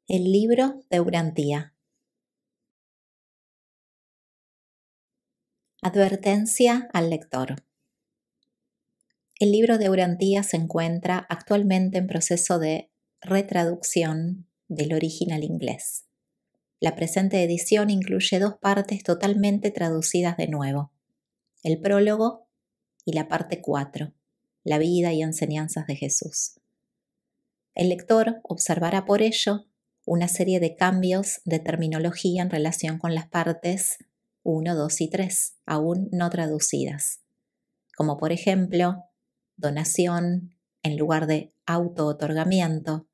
El libro de Urantía. Advertencia al lector. El libro de Urantía se encuentra actualmente en proceso de retraducción del original inglés. La presente edición incluye 2 partes totalmente traducidas de nuevo: el prólogo y la parte 4, la vida y enseñanzas de Jesús. El lector observará por ello una serie de cambios de terminología en relación con las partes 1, 2 y 3, aún no traducidas, como por ejemplo, donación en lugar de auto-otorgamiento,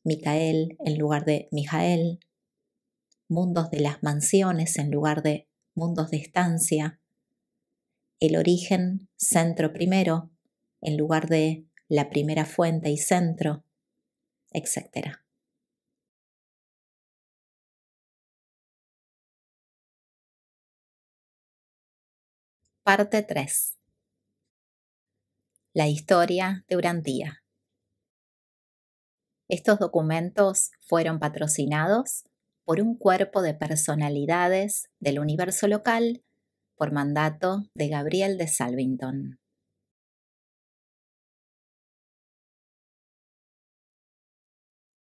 Micael en lugar de Mijael, mundos de las mansiones en lugar de mundos de estancia, el origen centro primero en lugar de la primera fuente y centro, etc. Parte 3. La historia de Urantía. Estos documentos fueron patrocinados por un cuerpo de personalidades del universo local por mandato de Gabriel de Salvington.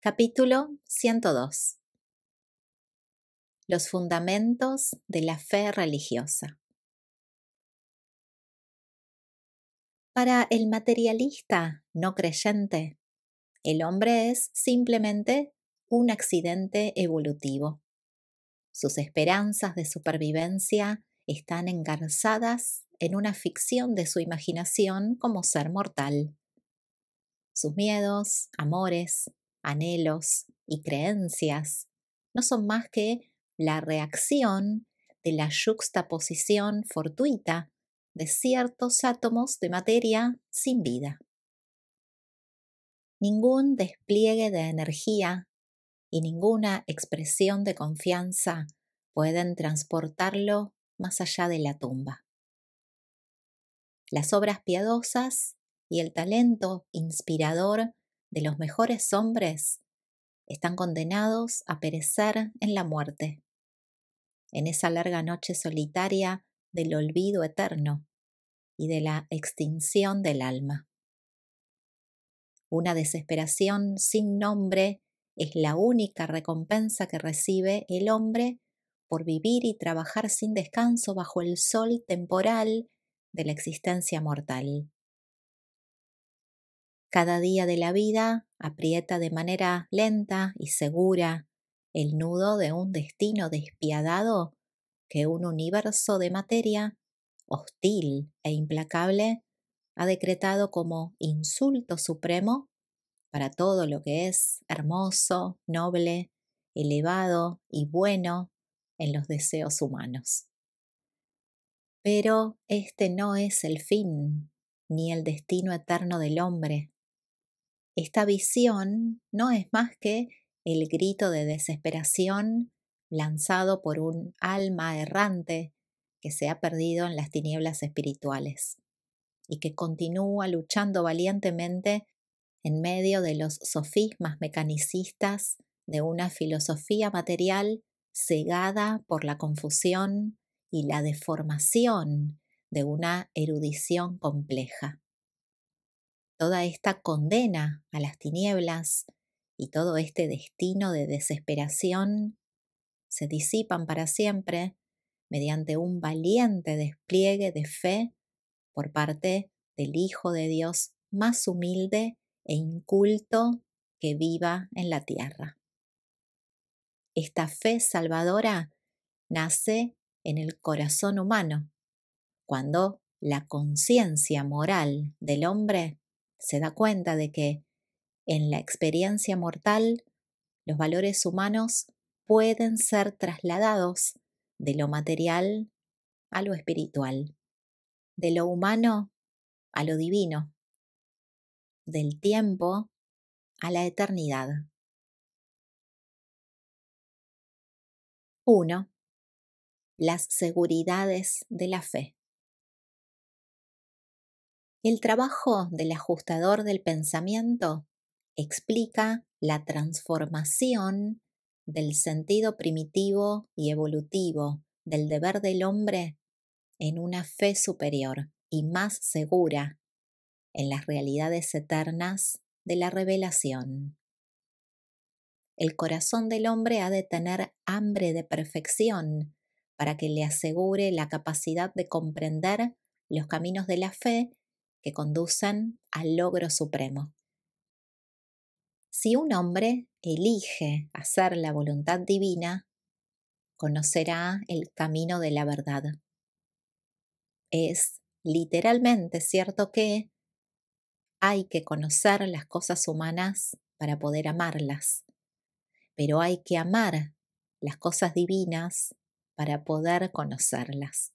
Capítulo 102. Los fundamentos de la fe religiosa. Para el materialista no creyente, el hombre es simplemente un accidente evolutivo. Sus esperanzas de supervivencia están engarzadas en una ficción de su imaginación como ser mortal. Sus miedos, amores, anhelos y creencias no son más que la reacción de la yuxtaposición fortuita de ciertos átomos de materia sin vida. Ningún despliegue de energía y ninguna expresión de confianza pueden transportarlo más allá de la tumba. Las obras piadosas y el talento inspirador de los mejores hombres están condenados a perecer en la muerte, en esa larga noche solitaria del olvido eterno y de la extinción del alma. Una desesperación sin nombre es la única recompensa que recibe el hombre por vivir y trabajar sin descanso bajo el sol temporal de la existencia mortal. Cada día de la vida aprieta de manera lenta y segura el nudo de un destino despiadado que un universo de materia hostil e implacable ha decretado como insulto supremo para todo lo que es hermoso, noble, elevado y bueno en los deseos humanos. Pero este no es el fin ni el destino eterno del hombre. Esta visión no es más que el grito de desesperación lanzado por un alma errante que se ha perdido en las tinieblas espirituales y que continúa luchando valientemente en medio de los sofismas mecanicistas de una filosofía material cegada por la confusión y la deformación de una erudición compleja. Toda esta condena a las tinieblas y todo este destino de desesperación se disipan para siempre mediante un valiente despliegue de fe por parte del Hijo de Dios más humilde e inculto que viva en la tierra. Esta fe salvadora nace en el corazón humano, cuando la conciencia moral del hombre se da cuenta de que en la experiencia mortal los valores humanos pueden ser trasladados de lo material a lo espiritual, de lo humano a lo divino, del tiempo a la eternidad. 1. Las seguridades de la fe. El trabajo del ajustador del pensamiento explica la transformación del sentido primitivo y evolutivo del deber del hombre en una fe superior y más segura en las realidades eternas de la revelación. El corazón del hombre ha de tener hambre de perfección para que le asegure la capacidad de comprender los caminos de la fe que conducen al logro supremo. Si un hombre elige hacer la voluntad divina, conocerá el camino de la verdad. Es literalmente cierto que hay que conocer las cosas humanas para poder amarlas, pero hay que amar las cosas divinas para poder conocerlas.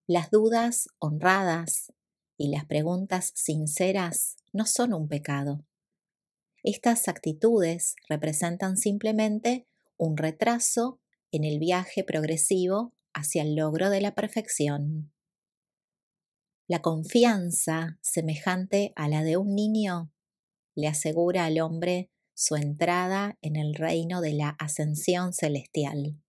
Las dudas honradas y las preguntas sinceras no son un pecado. Estas actitudes representan simplemente un retraso en el viaje progresivo hacia el logro de la perfección. La confianza, semejante a la de un niño, le asegura al hombre su entrada en el reino de la ascensión celestial.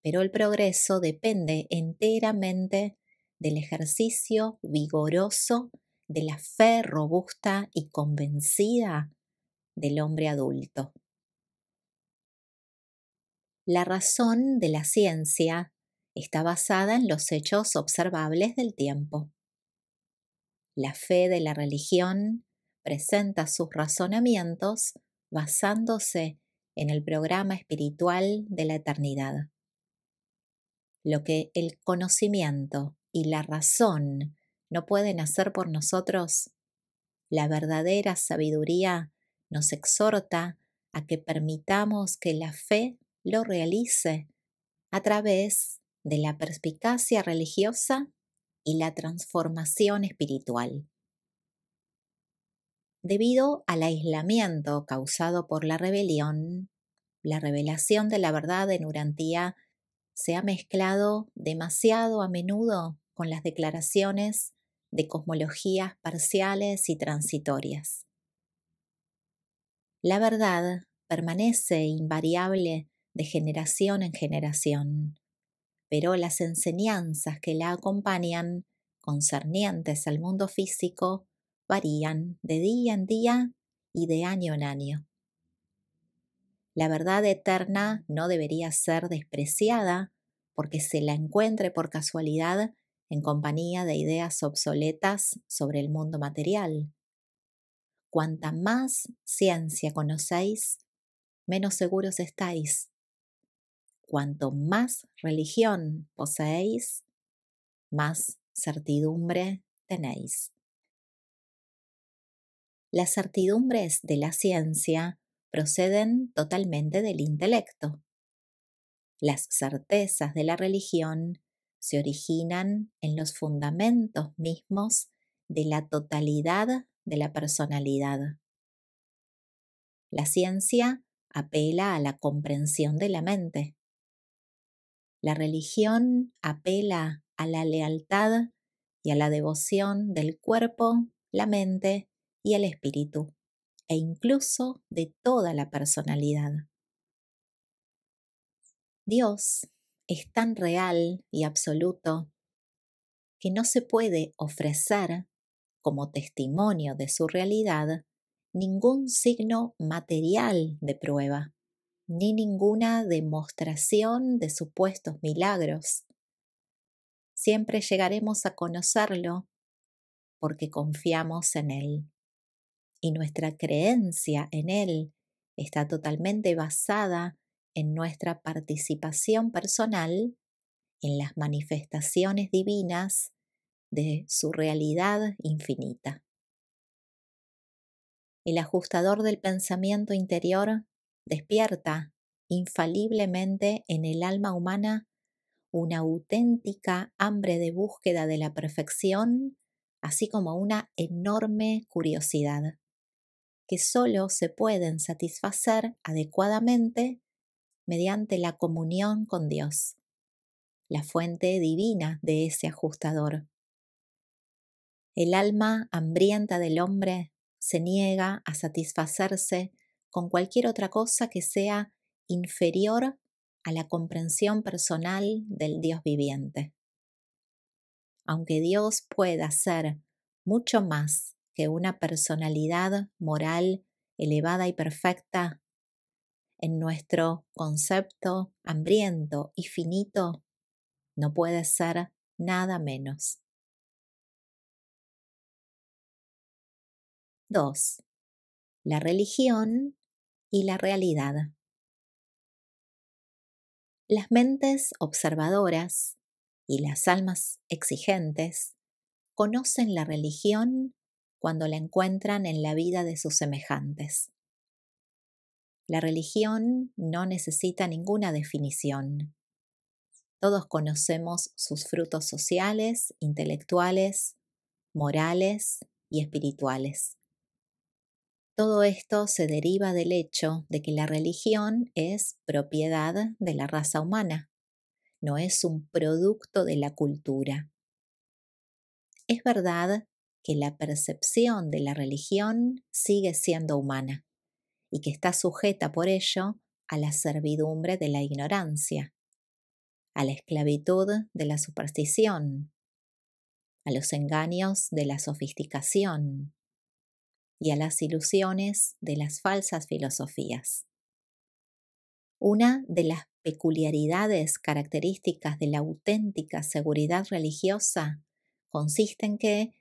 Pero el progreso depende enteramente del ejercicio vigoroso de la fe robusta y convencida del hombre adulto. La razón de la ciencia está basada en los hechos observables del tiempo. La fe de la religión presenta sus razonamientos basándose en el programa espiritual de la eternidad. Lo que el conocimiento y la razón no pueden hacer por nosotros, la verdadera sabiduría nos exhorta a que permitamos que la fe lo realice a través de la perspicacia religiosa y la transformación espiritual. Debido al aislamiento causado por la rebelión, la revelación de la verdad en Urantía se ha mezclado demasiado a menudo con las declaraciones de cosmologías parciales y transitorias. La verdad permanece invariable de generación en generación, pero las enseñanzas que la acompañan, concernientes al mundo físico, varían de día en día y de año en año. La verdad eterna no debería ser despreciada porque se la encuentre por casualidad en compañía de ideas obsoletas sobre el mundo material. Cuanta más ciencia conocéis, menos seguros estáis. Cuanto más religión poseéis, más certidumbre tenéis. Las certidumbres de la ciencia proceden totalmente del intelecto. Las certezas de la religión se originan en los fundamentos mismos de la totalidad de la personalidad. La ciencia apela a la comprensión de la mente. La religión apela a la lealtad y a la devoción del cuerpo, la mente y el espíritu, e incluso de toda la personalidad. Dios es tan real y absoluto que no se puede ofrecer como testimonio de su realidad ningún signo material de prueba, ni ninguna demostración de supuestos milagros. Siempre llegaremos a conocerlo porque confiamos en Él, y nuestra creencia en Él está totalmente basada en nuestra participación personal en las manifestaciones divinas de su realidad infinita. El ajustador del pensamiento interior despierta infaliblemente en el alma humana una auténtica hambre de búsqueda de la perfección, así como una enorme curiosidad, que solo se pueden satisfacer adecuadamente mediante la comunión con Dios, la fuente divina de ese ajustador. El alma hambrienta del hombre se niega a satisfacerse con cualquier otra cosa que sea inferior a la comprensión personal del Dios viviente. Aunque Dios pueda ser mucho más que una personalidad moral elevada y perfecta, en nuestro concepto hambriento y finito no puede ser nada menos. 2. La religión y la realidad. Las mentes observadoras y las almas exigentes conocen la religión cuando la encuentran en la vida de sus semejantes. La religión no necesita ninguna definición. Todos conocemos sus frutos sociales, intelectuales, morales y espirituales. Todo esto se deriva del hecho de que la religión es propiedad de la raza humana, no es un producto de la cultura. Es verdad que la percepción de la religión sigue siendo humana y que está sujeta por ello a la servidumbre de la ignorancia, a la esclavitud de la superstición, a los engaños de la sofisticación y a las ilusiones de las falsas filosofías. Una de las peculiaridades características de la auténtica seguridad religiosa consiste en que,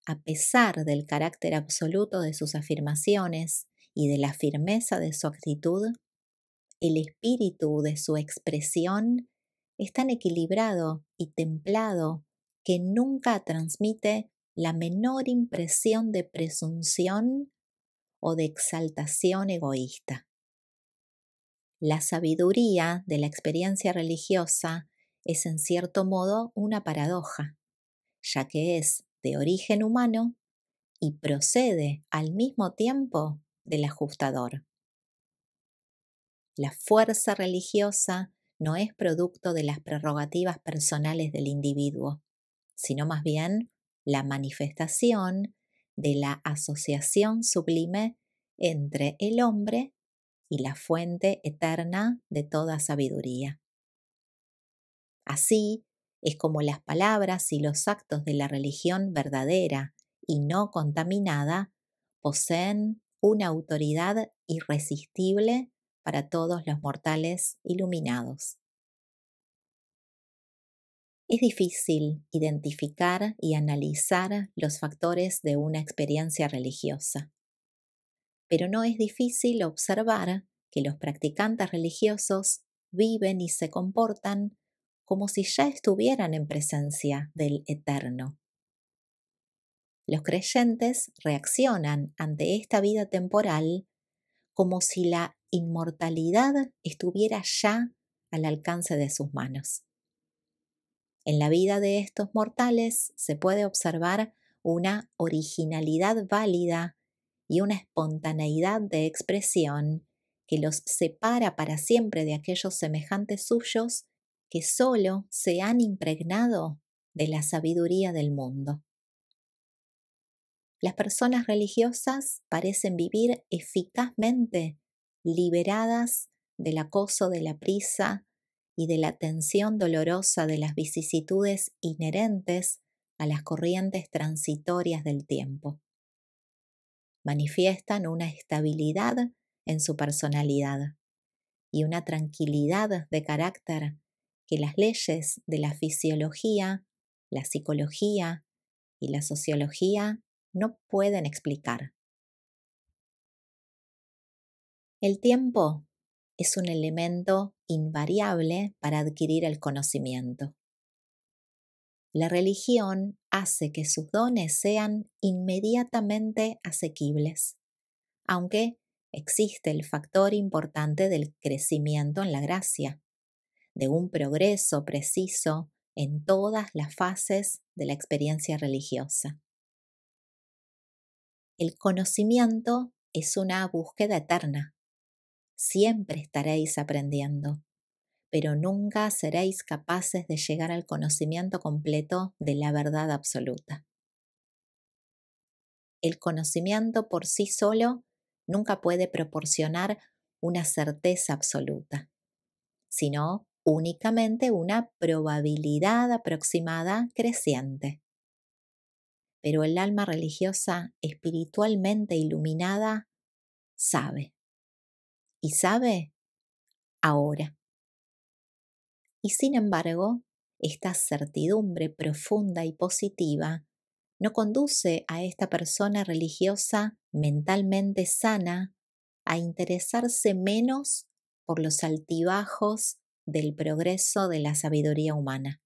a pesar del carácter absoluto de sus afirmaciones y de la firmeza de su actitud, el espíritu de su expresión es tan equilibrado y templado que nunca transmite la menor impresión de presunción o de exaltación egoísta. La sabiduría de la experiencia religiosa es en cierto modo una paradoja, ya que es de origen humano y procede al mismo tiempo del ajustador. La fuerza religiosa no es producto de las prerrogativas personales del individuo, sino más bien la manifestación de la asociación sublime entre el hombre y la fuente eterna de toda sabiduría. Así es como las palabras y los actos de la religión verdadera y no contaminada poseen una autoridad irresistible para todos los mortales iluminados. Es difícil identificar y analizar los factores de una experiencia religiosa, pero no es difícil observar que los practicantes religiosos viven y se comportan como si ya estuvieran en presencia del Eterno. Los creyentes reaccionan ante esta vida temporal como si la inmortalidad estuviera ya al alcance de sus manos. En la vida de estos mortales se puede observar una originalidad válida y una espontaneidad de expresión que los separa para siempre de aquellos semejantes suyos que solo se han impregnado de la sabiduría del mundo. Las personas religiosas parecen vivir eficazmente liberadas del acoso de la prisa y de la tensión dolorosa de las vicisitudes inherentes a las corrientes transitorias del tiempo. Manifiestan una estabilidad en su personalidad y una tranquilidad de carácter que las leyes de la fisiología, la psicología y la sociología no pueden explicar. El tiempo es un elemento invariable para adquirir el conocimiento. La religión hace que sus dones sean inmediatamente asequibles, aunque existe el factor importante del crecimiento en la gracia, de un progreso preciso en todas las fases de la experiencia religiosa. El conocimiento es una búsqueda eterna. Siempre estaréis aprendiendo, pero nunca seréis capaces de llegar al conocimiento completo de la verdad absoluta. el conocimiento por sí solo nunca puede proporcionar una certeza absoluta, sino únicamente una probabilidad aproximada creciente. Pero el alma religiosa espiritualmente iluminada sabe, y sabe ahora. Y sin embargo, esta certidumbre profunda y positiva no conduce a esta persona religiosa mentalmente sana a interesarse menos por los altibajos del progreso de la sabiduría humana,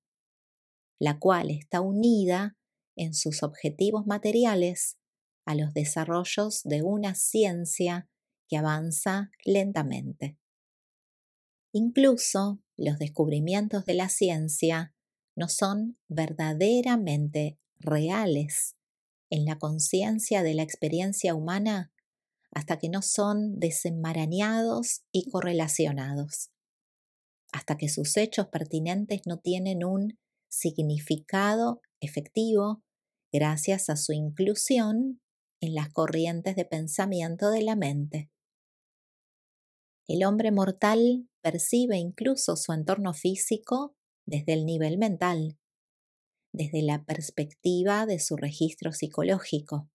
la cual está unida en sus objetivos materiales a los desarrollos de una ciencia que avanza lentamente. Incluso los descubrimientos de la ciencia no son verdaderamente reales en la conciencia de la experiencia humana hasta que no son desenmarañados y correlacionados, hasta que sus hechos pertinentes no tienen un significado efectivo gracias a su inclusión en las corrientes de pensamiento de la mente. El hombre mortal percibe incluso su entorno físico desde el nivel mental, desde la perspectiva de su registro psicológico.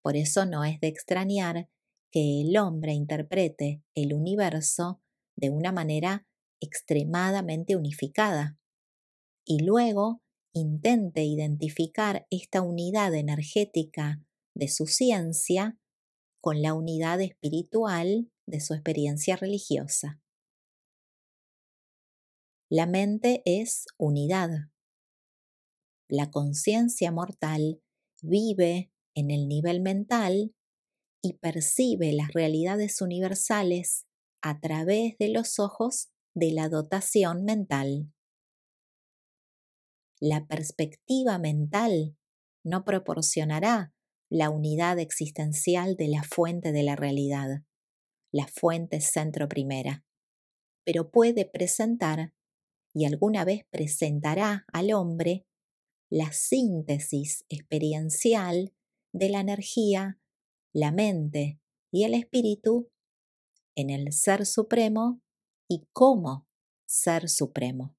Por eso no es de extrañar que el hombre interprete el universo de una manera extremadamente unificada y luego intente identificar esta unidad energética de su ciencia con la unidad espiritual de su experiencia religiosa. La mente es unidad. La conciencia mortal vive en el nivel mental y percibe las realidades universales a través de los ojos de la dotación mental. La perspectiva mental no proporcionará la unidad existencial de la fuente de la realidad, la fuente centro primera, pero puede presentar y alguna vez presentará al hombre la síntesis experiencial de la energía, la mente y el espíritu en el Ser Supremo y como Ser Supremo.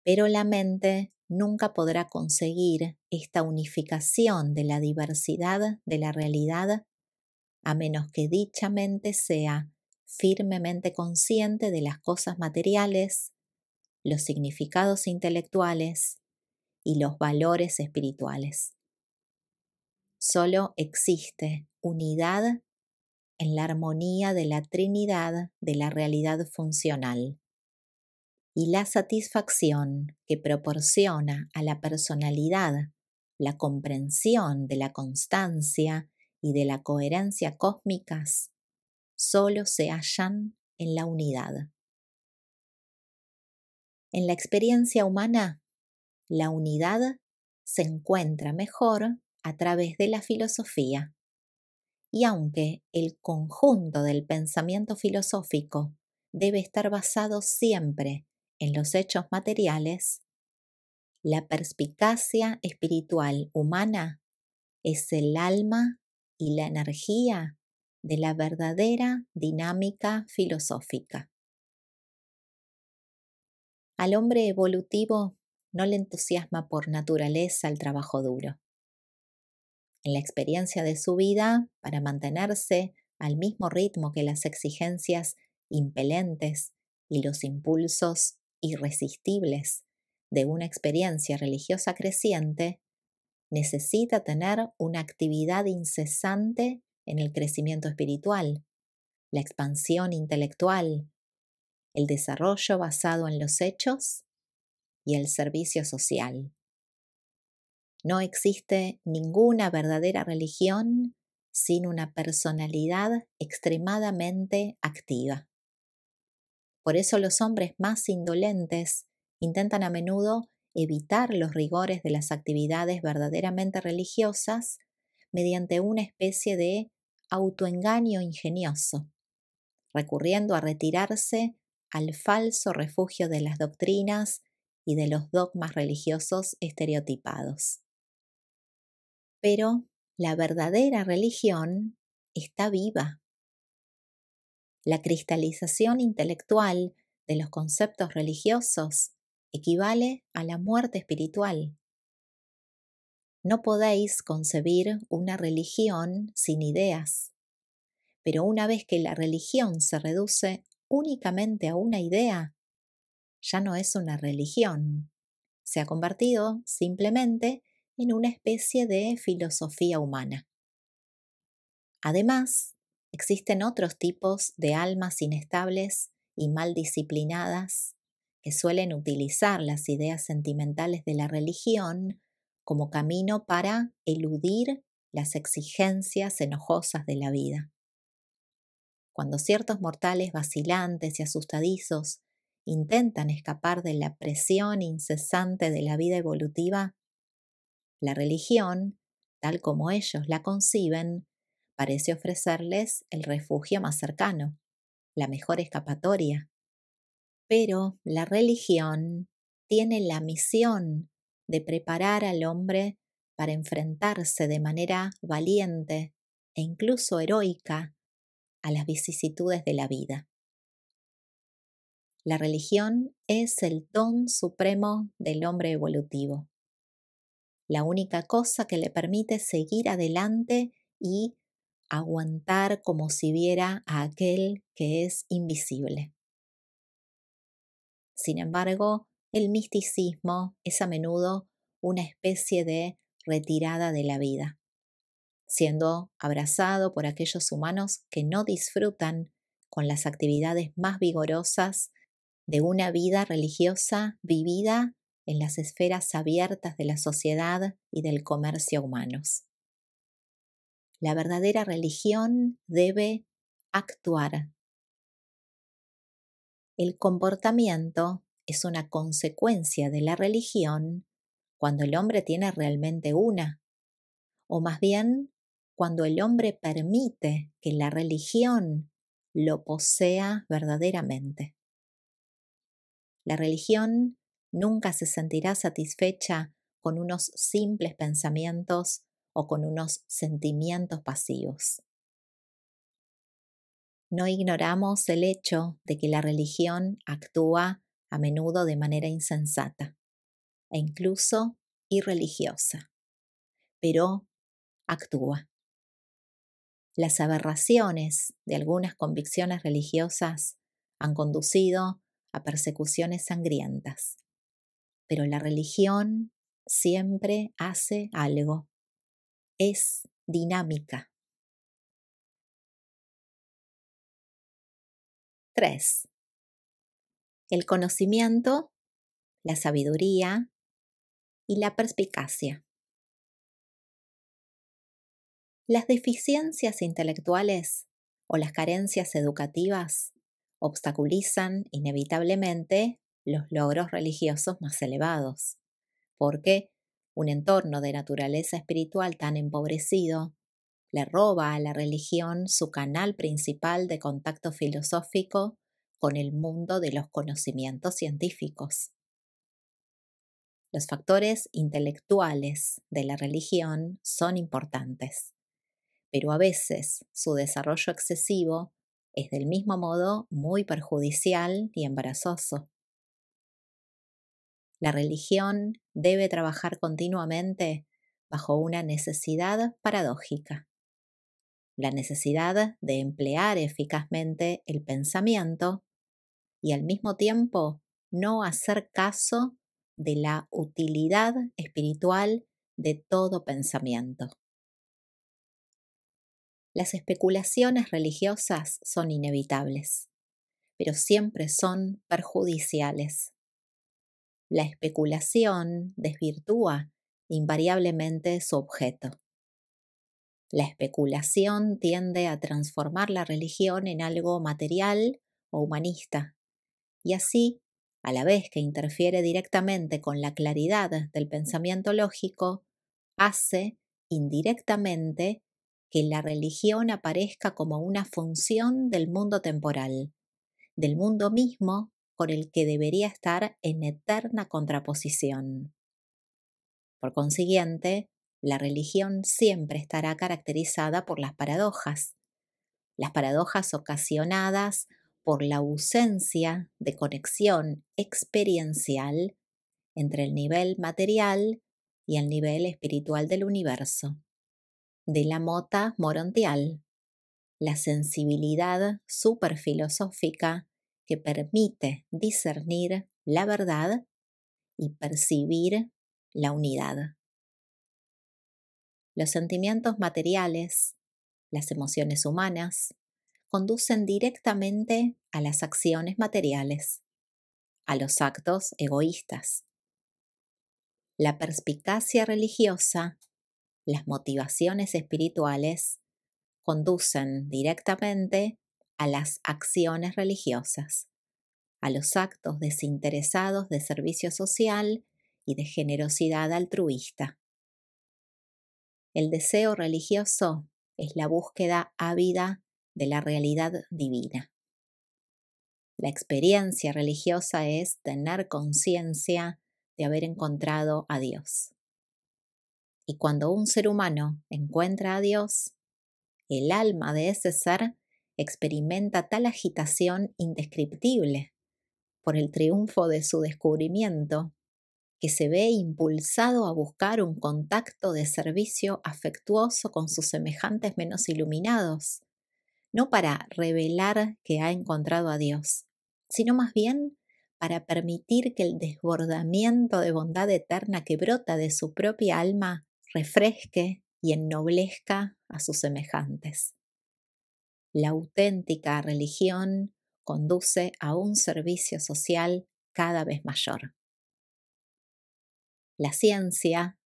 Pero la mente nunca podrá conseguir esta unificación de la diversidad de la realidad a menos que dicha mente sea firmemente consciente de las cosas materiales, los significados intelectuales y los valores espirituales. Solo existe unidad en la armonía de la Trinidad de la realidad funcional. Y la satisfacción que proporciona a la personalidad la comprensión de la constancia y de la coherencia cósmicas solo se hallan en la unidad. En la experiencia humana, la unidad se encuentra mejor a través de la filosofía. Y aunque el conjunto del pensamiento filosófico debe estar basado siempre en los hechos materiales, la perspicacia espiritual humana es el alma y la energía de la verdadera dinámica filosófica. Al hombre evolutivo no le entusiasma por naturaleza el trabajo duro. En la experiencia de su vida, para mantenerse al mismo ritmo que las exigencias impelentes y los impulsos irresistibles de una experiencia religiosa creciente, necesita tener una actividad incesante en el crecimiento espiritual, la expansión intelectual, el desarrollo basado en los hechos y el servicio social. No existe ninguna verdadera religión sin una personalidad extremadamente activa. Por eso los hombres más indolentes intentan a menudo evitar los rigores de las actividades verdaderamente religiosas mediante una especie de autoengaño ingenioso, recurriendo a retirarse al falso refugio de las doctrinas y de los dogmas religiosos estereotipados. Pero la verdadera religión está viva. La cristalización intelectual de los conceptos religiosos equivale a la muerte espiritual. No podéis concebir una religión sin ideas, pero una vez que la religión se reduce únicamente a una idea, ya no es una religión. Se ha convertido simplemente en una especie de filosofía humana. Además, existen otros tipos de almas inestables y mal disciplinadas que suelen utilizar las ideas sentimentales de la religión como camino para eludir las exigencias enojosas de la vida. Cuando ciertos mortales vacilantes y asustadizos intentan escapar de la presión incesante de la vida evolutiva, la religión, tal como ellos la conciben, parece ofrecerles el refugio más cercano, la mejor escapatoria. Pero la religión tiene la misión de preparar al hombre para enfrentarse de manera valiente e incluso heroica a las vicisitudes de la vida. La religión es el don supremo del hombre evolutivo, la única cosa que le permite seguir adelante y aguantar como si viera a aquel que es invisible. Sin embargo, el misticismo es a menudo una especie de retirada de la vida, siendo abrazado por aquellos humanos que no disfrutan con las actividades más vigorosas de una vida religiosa vivida en las esferas abiertas de la sociedad y del comercio humanos. La verdadera religión debe actuar. El comportamiento es una consecuencia de la religión cuando el hombre tiene realmente una, o más bien cuando el hombre permite que la religión lo posea verdaderamente. La religión nunca se sentirá satisfecha con unos simples pensamientos o con unos sentimientos pasivos. No ignoramos el hecho de que la religión actúa a menudo de manera insensata e incluso irreligiosa, pero actúa. Las aberraciones de algunas convicciones religiosas han conducido a persecuciones sangrientas, pero la religión siempre hace algo. Es dinámica. 3. El conocimiento, la sabiduría y la perspicacia. Las deficiencias intelectuales o las carencias educativas obstaculizan inevitablemente los logros religiosos más elevados, porque un entorno de naturaleza espiritual tan empobrecido le roba a la religión su canal principal de contacto filosófico con el mundo de los conocimientos científicos. Los factores intelectuales de la religión son importantes, pero a veces su desarrollo excesivo es del mismo modo muy perjudicial y embarazoso. La religión debe trabajar continuamente bajo una necesidad paradójica, la necesidad de emplear eficazmente el pensamiento y al mismo tiempo no hacer caso de la utilidad espiritual de todo pensamiento. Las especulaciones religiosas son inevitables, pero siempre son perjudiciales. La especulación desvirtúa invariablemente su objeto. La especulación tiende a transformar la religión en algo material o humanista, y así, a la vez que interfiere directamente con la claridad del pensamiento lógico, hace indirectamente que la religión aparezca como una función del mundo temporal, del mundo mismo con el que debería estar en eterna contraposición. Por consiguiente, la religión siempre estará caracterizada por las paradojas ocasionadas por la ausencia de conexión experiencial entre el nivel material y el nivel espiritual del universo. De la mota morontial, la sensibilidad superfilosófica que permite discernir la verdad y percibir la unidad. Los sentimientos materiales, las emociones humanas, conducen directamente a las acciones materiales, a los actos egoístas. La perspicacia religiosa, las motivaciones espirituales, conducen directamente a las acciones religiosas, a los actos desinteresados de servicio social y de generosidad altruista. El deseo religioso es la búsqueda ávida de la realidad divina. La experiencia religiosa es tener conciencia de haber encontrado a Dios. Y cuando un ser humano encuentra a Dios, el alma de ese ser experimenta tal agitación indescriptible por el triunfo de su descubrimiento que se ve impulsado a buscar un contacto de servicio afectuoso con sus semejantes menos iluminados, no para revelar que ha encontrado a Dios, sino más bien para permitir que el desbordamiento de bondad eterna que brota de su propia alma refresque y ennoblezca a sus semejantes. La auténtica religión conduce a un servicio social cada vez mayor. La ciencia,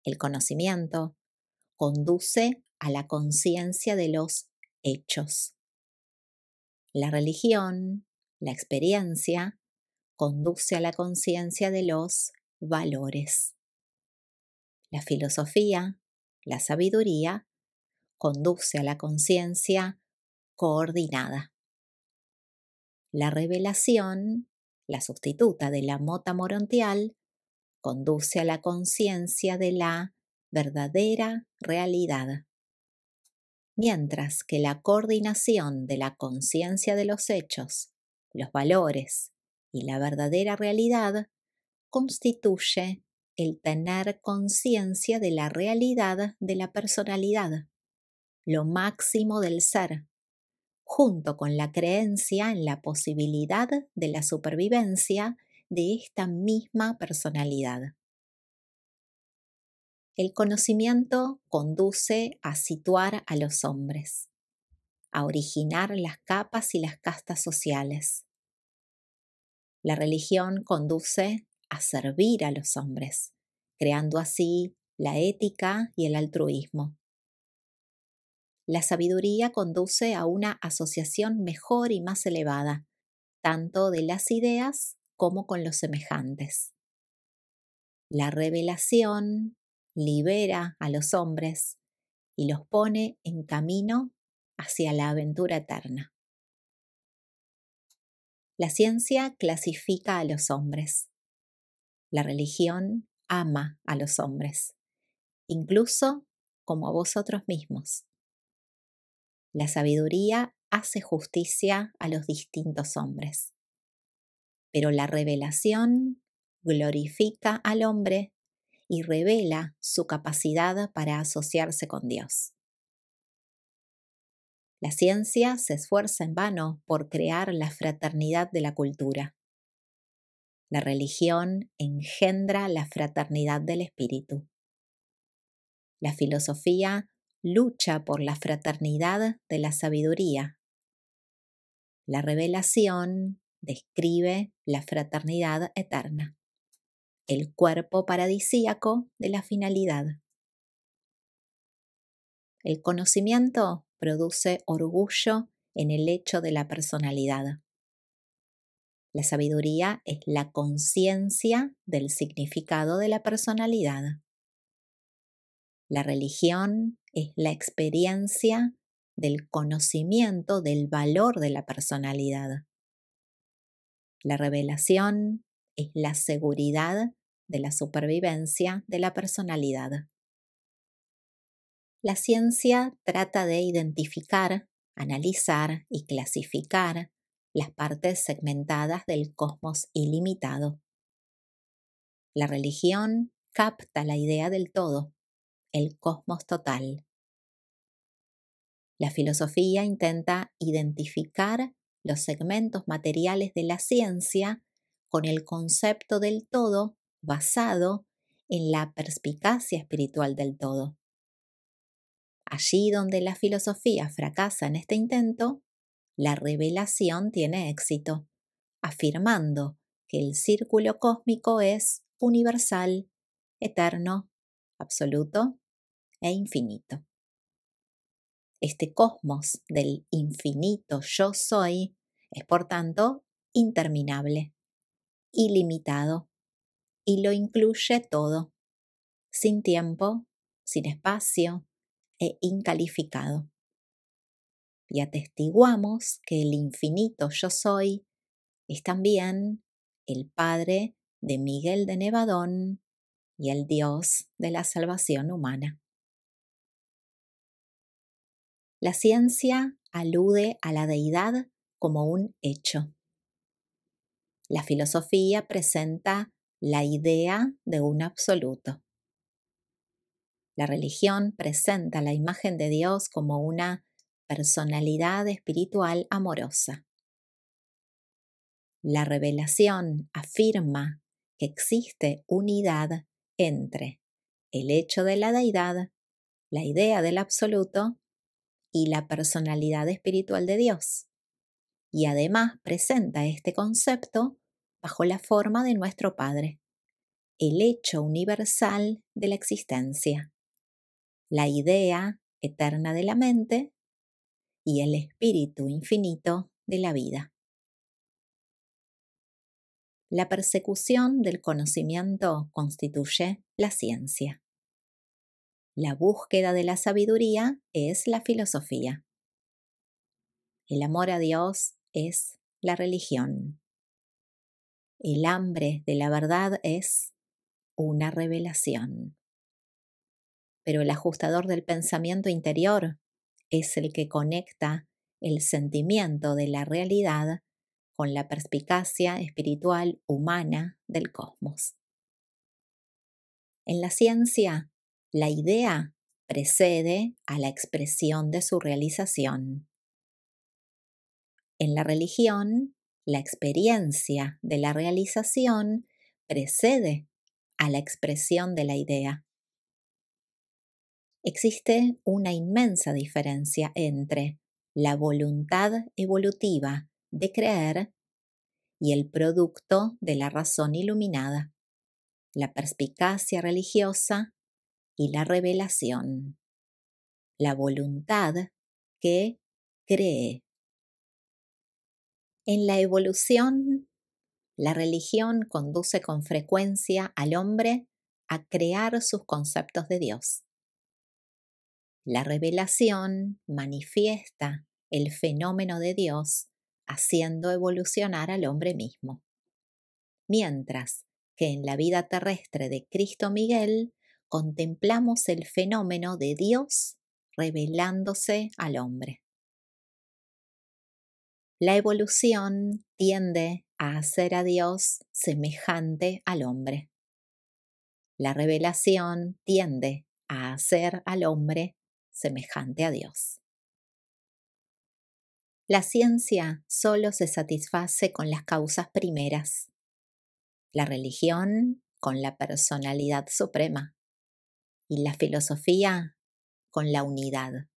el conocimiento, conduce a la conciencia de los hechos. La religión, la experiencia, conduce a la conciencia de los valores. La filosofía, la sabiduría, conduce a la conciencia coordinada. La revelación, la sustituta de la mota morontial, conduce a la conciencia de la verdadera realidad. Mientras que la coordinación de la conciencia de los hechos, los valores y la verdadera realidad constituye el tener conciencia de la realidad de la personalidad, lo máximo del ser, junto con la creencia en la posibilidad de la supervivencia de esta misma personalidad. El conocimiento conduce a situar a los hombres, a originar las capas y las castas sociales. La religión conduce a servir a los hombres, creando así la ética y el altruismo. La sabiduría conduce a una asociación mejor y más elevada, tanto de las ideas como con los semejantes. La revelación libera a los hombres y los pone en camino hacia la aventura eterna. La ciencia clasifica a los hombres. La religión ama a los hombres, incluso como a vosotros mismos. La sabiduría hace justicia a los distintos hombres. Pero la revelación glorifica al hombre y revela su capacidad para asociarse con Dios. La ciencia se esfuerza en vano por crear la fraternidad de la cultura. La religión engendra la fraternidad del espíritu. La filosofía lucha por la fraternidad de la sabiduría. La revelación describe la fraternidad eterna, el cuerpo paradisíaco de la finalidad. El conocimiento produce orgullo en el hecho de la personalidad. La sabiduría es la conciencia del significado de la personalidad. La religión es la experiencia del conocimiento del valor de la personalidad. La revelación es la seguridad de la supervivencia de la personalidad. La ciencia trata de identificar, analizar y clasificar las partes segmentadas del cosmos ilimitado. La religión capta la idea del todo, el cosmos total. La filosofía intenta identificar los segmentos materiales de la ciencia con el concepto del todo basado en la perspicacia espiritual del todo. Allí donde la filosofía fracasa en este intento, la revelación tiene éxito, afirmando que el círculo cósmico es universal, eterno, absoluto e infinito. Este cosmos del infinito yo soy es, por tanto, interminable, ilimitado, y lo incluye todo, sin tiempo, sin espacio e incalificado. Y atestiguamos que el infinito yo soy es también el Padre de Miguel de Nevadón y el Dios de la salvación humana. La ciencia alude a la deidad como un hecho. La filosofía presenta la idea de un absoluto. La religión presenta la imagen de Dios como una personalidad espiritual amorosa. La revelación afirma que existe unidad entre el hecho de la deidad, la idea del absoluto y la personalidad espiritual de Dios. Y además presenta este concepto bajo la forma de nuestro Padre, el hecho universal de la existencia, la idea eterna de la mente y el espíritu infinito de la vida. La persecución del conocimiento constituye la ciencia. La búsqueda de la sabiduría es la filosofía. El amor a Dios es la religión. El hambre de la verdad es una revelación. Pero el ajustador del pensamiento interior es el que conecta el sentimiento de la realidad con la perspicacia espiritual humana del cosmos. En la ciencia, la idea precede a la expresión de su realización. En la religión, la experiencia de la realización precede a la expresión de la idea. Existe una inmensa diferencia entre la voluntad evolutiva de creer y el producto de la razón iluminada, la perspicacia religiosa y la revelación, la voluntad que cree. En la evolución, la religión conduce con frecuencia al hombre a crear sus conceptos de Dios. La revelación manifiesta el fenómeno de Dios haciendo evolucionar al hombre mismo. Mientras que en la vida terrestre de Cristo Miguel contemplamos el fenómeno de Dios revelándose al hombre. La evolución tiende a hacer a Dios semejante al hombre. La revelación tiende a hacer al hombre semejante a Dios. La ciencia solo se satisface con las causas primeras. La religión con la personalidad suprema y la filosofía con la unidad.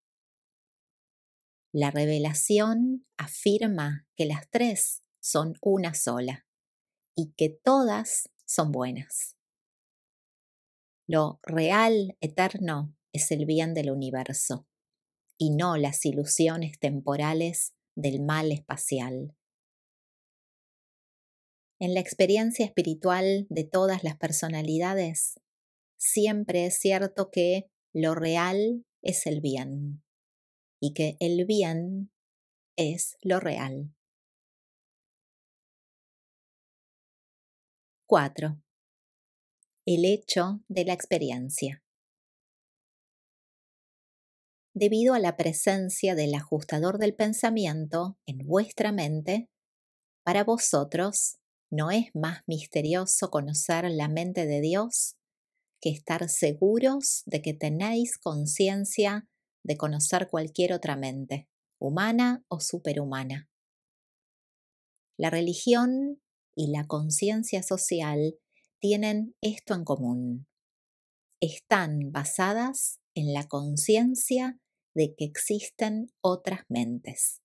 La revelación afirma que las tres son una sola y que todas son buenas. Lo real eterno es el bien del universo y no las ilusiones temporales del mal espacial. En la experiencia espiritual de todas las personalidades, siempre es cierto que lo real es el bien y que el bien es lo real. 4. El hecho de la experiencia. debido a la presencia del ajustador del pensamiento en vuestra mente. Para vosotros, ¿no es más misterioso conocer la mente de Dios que estar seguros de que tenéis conciencia de conocer cualquier otra mente, humana o superhumana? La religión y la conciencia social tienen esto en común. Están basadas en la conciencia de que existen otras mentes.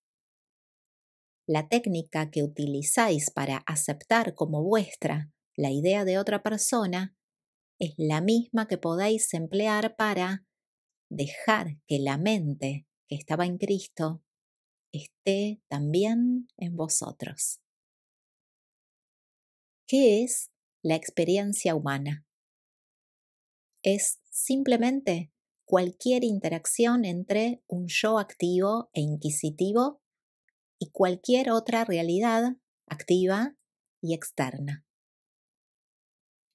La técnica que utilizáis para aceptar como vuestra la idea de otra persona es la misma que podéis emplear para dejar que la mente que estaba en Cristo esté también en vosotros. ¿Qué es la experiencia humana? Es simplemente cualquier interacción entre un yo activo e inquisitivo y cualquier otra realidad activa y externa.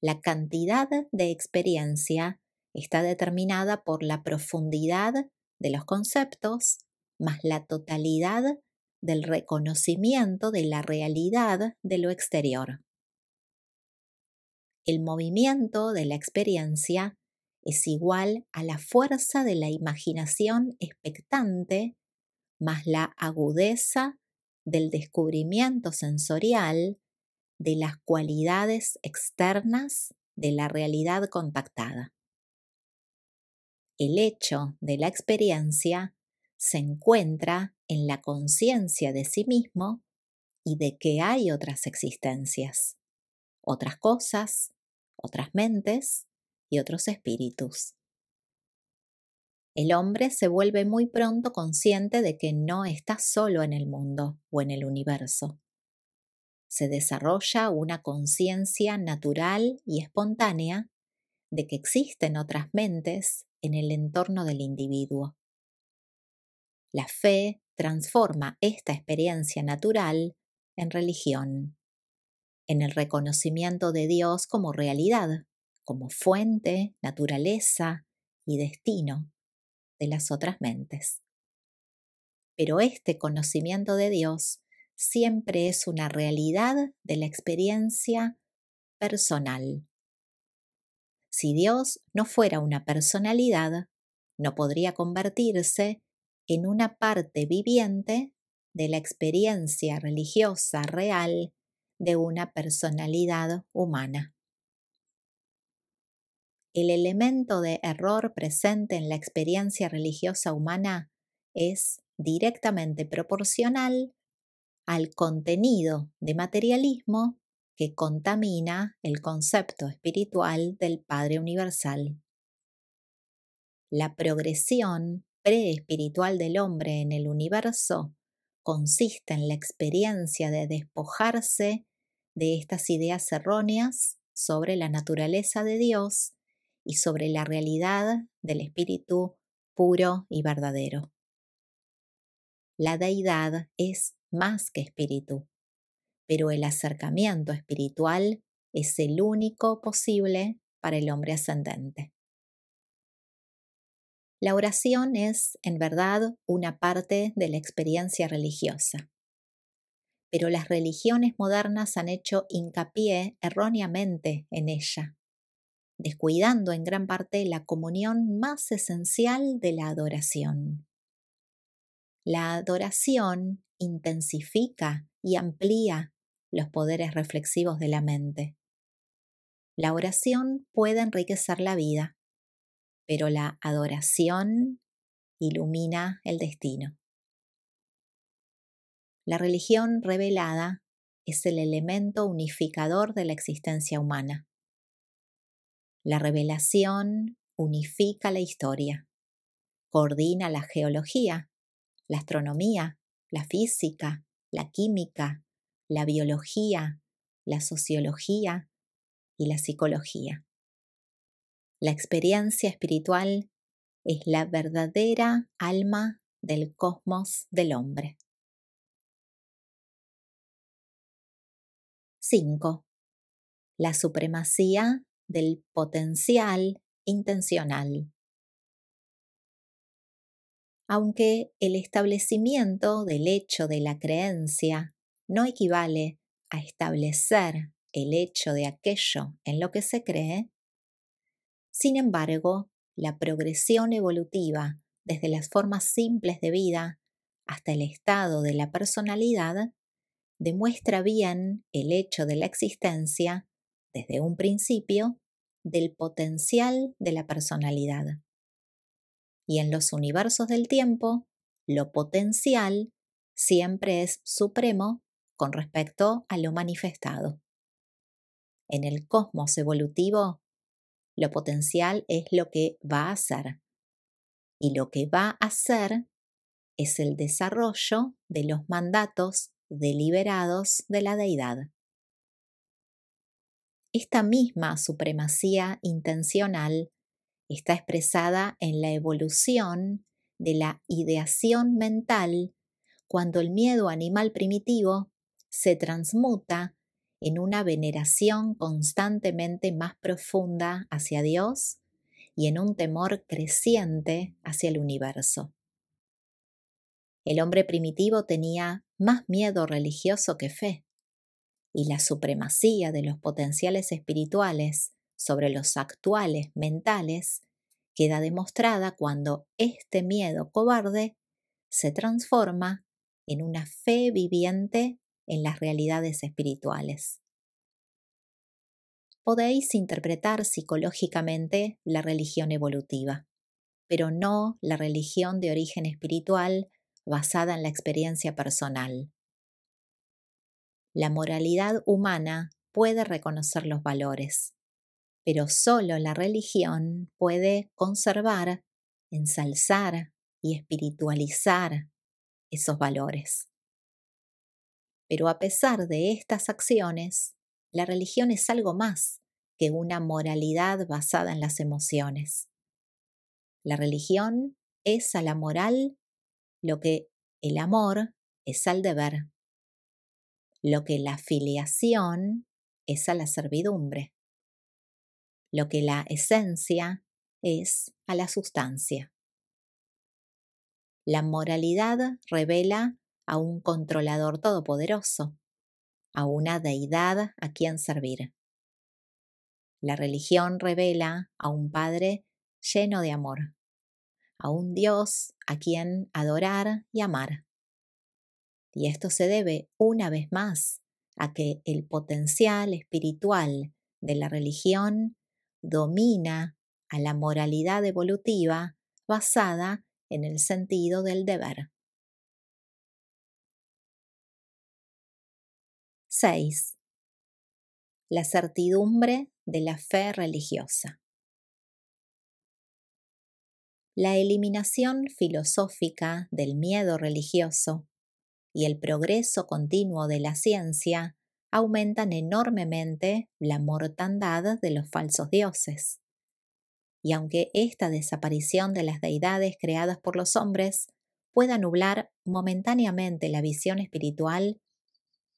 La cantidad de experiencia está determinada por la profundidad de los conceptos más la totalidad del reconocimiento de la realidad de lo exterior. El movimiento de la experiencia es igual a la fuerza de la imaginación expectante más la agudeza del descubrimiento sensorial de las cualidades externas de la realidad contactada. El hecho de la experiencia se encuentra en la conciencia de sí mismo y de que hay otras existencias, otras cosas, otras mentes y otros espíritus. El hombre se vuelve muy pronto consciente de que no está solo en el mundo o en el universo. Se desarrolla una conciencia natural y espontánea de que existen otras mentes en el entorno del individuo. La fe transforma esta experiencia natural en religión, en el reconocimiento de Dios como realidad, como fuente, naturaleza y destino de las otras mentes. Pero este conocimiento de Dios siempre es una realidad de la experiencia personal. Si Dios no fuera una personalidad, no podría convertirse en una parte viviente de la experiencia religiosa real de una personalidad humana. El elemento de error presente en la experiencia religiosa humana es directamente proporcional al contenido de materialismo que contamina el concepto espiritual del Padre Universal. La progresión preespiritual del hombre en el universo consiste en la experiencia de despojarse de estas ideas erróneas sobre la naturaleza de Dios y sobre la realidad del espíritu puro y verdadero. La deidad es más que espíritu, pero el acercamiento espiritual es el único posible para el hombre ascendente. La oración es, en verdad, una parte de la experiencia religiosa, pero las religiones modernas han hecho hincapié erróneamente en ella, descuidando en gran parte la comunión más esencial de la adoración. La adoración intensifica y amplía los poderes reflexivos de la mente. La oración puede enriquecer la vida, pero la adoración ilumina el destino. La religión revelada es el elemento unificador de la existencia humana. La revelación unifica la historia, coordina la geología, la astronomía, la física, la química, la biología, la sociología y la psicología. La experiencia espiritual es la verdadera alma del cosmos del hombre. 5. La supremacía del potencial intencional. Aunque el establecimiento del hecho de la creencia no equivale a establecer el hecho de aquello en lo que se cree, sin embargo, la progresión evolutiva desde las formas simples de vida hasta el estado de la personalidad demuestra bien el hecho de la existencia, desde un principio, del potencial de la personalidad. Y en los universos del tiempo, lo potencial siempre es supremo con respecto a lo manifestado. En el cosmos evolutivo, lo potencial es lo que va a ser, y lo que va a ser es el desarrollo de los mandatos deliberados de la deidad. Esta misma supremacía intencional está expresada en la evolución de la ideación mental cuando el miedo animal primitivo se transmuta en una veneración constantemente más profunda hacia Dios y en un temor creciente hacia el universo. El hombre primitivo tenía más miedo religioso que fe, y la supremacía de los potenciales espirituales sobre los actuales mentales queda demostrada cuando este miedo cobarde se transforma en una fe viviente en las realidades espirituales. Podéis interpretar psicológicamente la religión evolutiva, pero no la religión de origen espiritual basada en la experiencia personal. La moralidad humana puede reconocer los valores, pero solo la religión puede conservar, ensalzar y espiritualizar esos valores. Pero a pesar de estas acciones, la religión es algo más que una moralidad basada en las emociones. La religión es a la moral lo que el amor es al deber, lo que la filiación es a la servidumbre, lo que la esencia es a la sustancia. La moralidad revela a un controlador todopoderoso, a una deidad a quien servir. La religión revela a un Padre lleno de amor, a un Dios a quien adorar y amar. Y esto se debe, una vez más, a que el potencial espiritual de la religión domina a la moralidad evolutiva basada en el sentido del deber. 6. La certidumbre de la fe religiosa. La eliminación filosófica del miedo religioso y el progreso continuo de la ciencia aumentan enormemente la mortandad de los falsos dioses. Y aunque esta desaparición de las deidades creadas por los hombres pueda nublar momentáneamente la visión espiritual,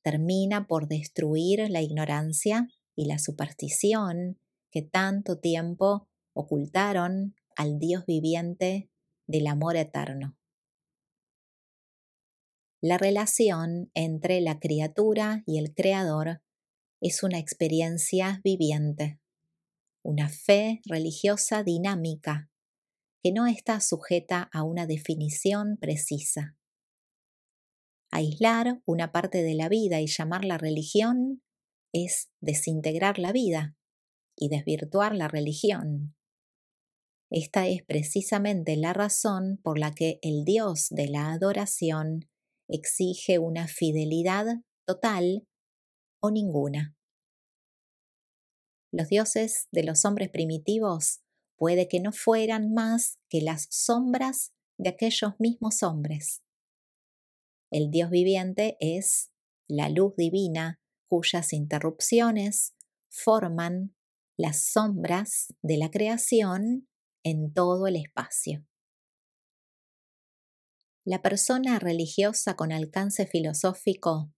termina por destruir la ignorancia y la superstición que tanto tiempo ocultaron al Dios viviente del amor eterno. La relación entre la criatura y el Creador es una experiencia viviente, una fe religiosa dinámica que no está sujeta a una definición precisa. Aislar una parte de la vida y llamarla religión es desintegrar la vida y desvirtuar la religión. Esta es precisamente la razón por la que el Dios de la adoración exige una fidelidad total o ninguna. Los dioses de los hombres primitivos puede que no fueran más que las sombras de aquellos mismos hombres. El Dios viviente es la luz divina cuyas interrupciones forman las sombras de la creación en todo el espacio. La persona religiosa con alcance filosófico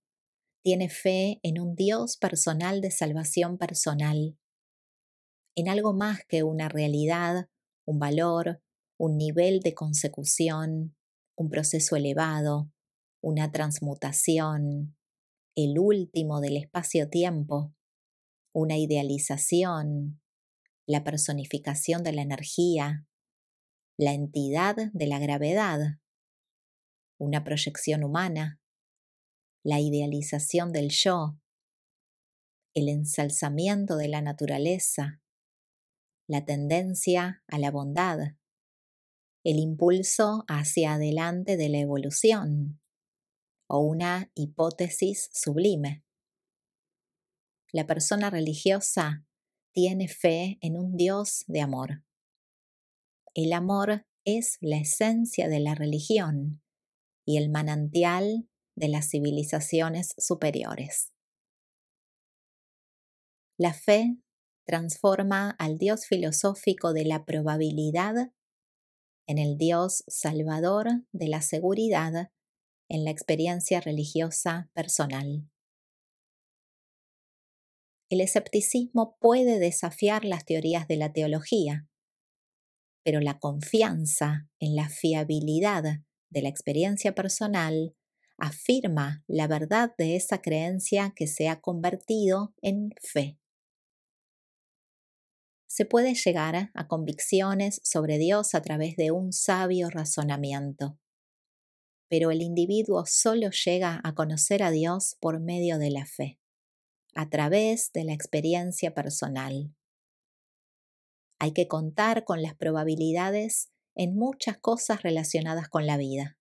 tiene fe en un Dios personal de salvación personal, en algo más que una realidad, un valor, un nivel de consecución, un proceso elevado, una transmutación, el último del espacio-tiempo, una idealización, la personificación de la energía, la entidad de la gravedad, una proyección humana, la idealización del yo, el ensalzamiento de la naturaleza, la tendencia a la bondad, el impulso hacia adelante de la evolución o una hipótesis sublime. La persona religiosa tiene fe en un Dios de amor. El amor es la esencia de la religión y el manantial de las civilizaciones superiores. La fe transforma al Dios filosófico de la probabilidad en el Dios salvador de la seguridad en la experiencia religiosa personal. El escepticismo puede desafiar las teorías de la teología, pero la confianza en la fiabilidad de la experiencia personal afirma la verdad de esa creencia que se ha convertido en fe. Se puede llegar a convicciones sobre Dios a través de un sabio razonamiento, pero el individuo solo llega a conocer a Dios por medio de la fe, a través de la experiencia personal. Hay que contar con las probabilidades en muchas cosas relacionadas con la vida,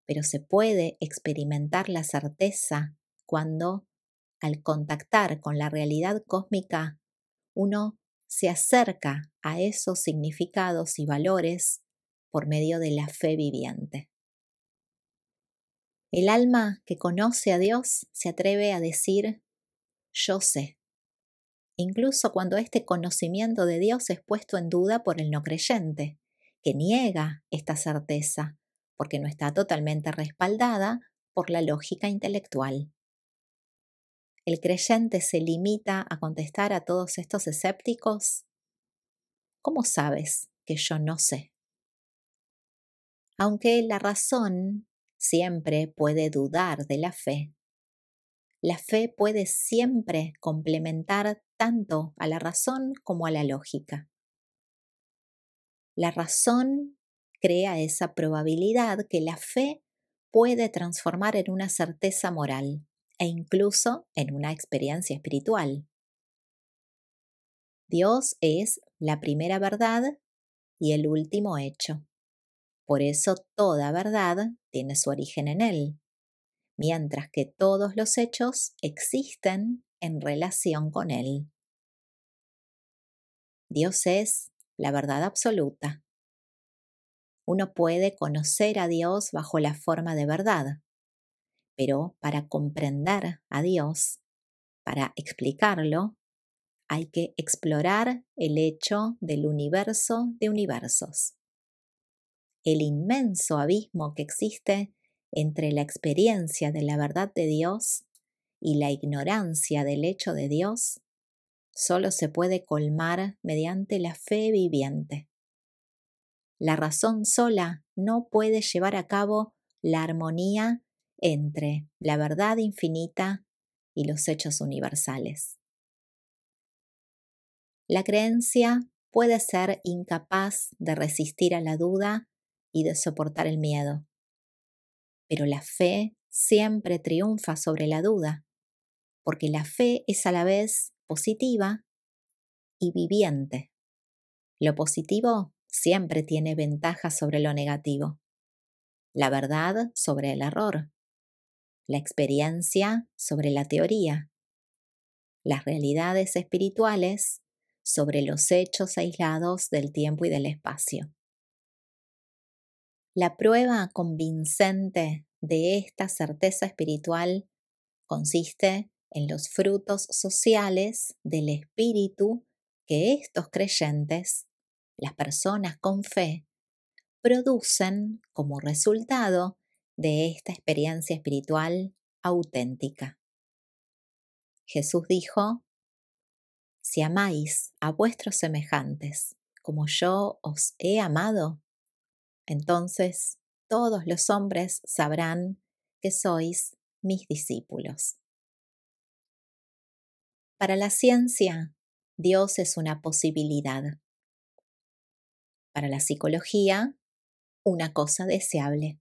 pero se puede experimentar la certeza cuando, al contactar con la realidad cósmica, uno se acerca a esos significados y valores por medio de la fe viviente. El alma que conoce a Dios se atreve a decir yo sé, incluso cuando este conocimiento de Dios es puesto en duda por el no creyente, que niega esta certeza porque no está totalmente respaldada por la lógica intelectual. ¿El creyente se limita a contestar a todos estos escépticos? ¿Cómo sabes que yo no sé? Aunque la razón siempre puede dudar de la fe puede siempre complementar tanto a la razón como a la lógica. La razón crea esa probabilidad que la fe puede transformar en una certeza moral e incluso en una experiencia espiritual. Dios es la primera verdad y el último hecho. Por eso toda verdad tiene su origen en Él, mientras que todos los hechos existen en relación con Él. Dios es la verdad absoluta. Uno puede conocer a Dios bajo la forma de verdad, pero para comprender a Dios, para explicarlo, hay que explorar el hecho del universo de universos. El inmenso abismo que existe entre la experiencia de la verdad de Dios y la ignorancia del hecho de Dios solo se puede colmar mediante la fe viviente. La razón sola no puede llevar a cabo la armonía entre la verdad infinita y los hechos universales. La creencia puede ser incapaz de resistir a la duda y de soportar el miedo, pero la fe siempre triunfa sobre la duda, porque la fe es a la vez positiva y viviente. Lo positivo siempre tiene ventaja sobre lo negativo, la verdad sobre el error, la experiencia sobre la teoría, las realidades espirituales sobre los hechos aislados del tiempo y del espacio. La prueba convincente de esta certeza espiritual consiste en los frutos sociales del espíritu que estos creyentes, las personas con fe, producen como resultado de esta experiencia espiritual auténtica. Jesús dijo: si amáis a vuestros semejantes como yo os he amado, entonces todos los hombres sabrán que sois mis discípulos. Para la ciencia, Dios es una posibilidad. Para la psicología, una cosa deseable.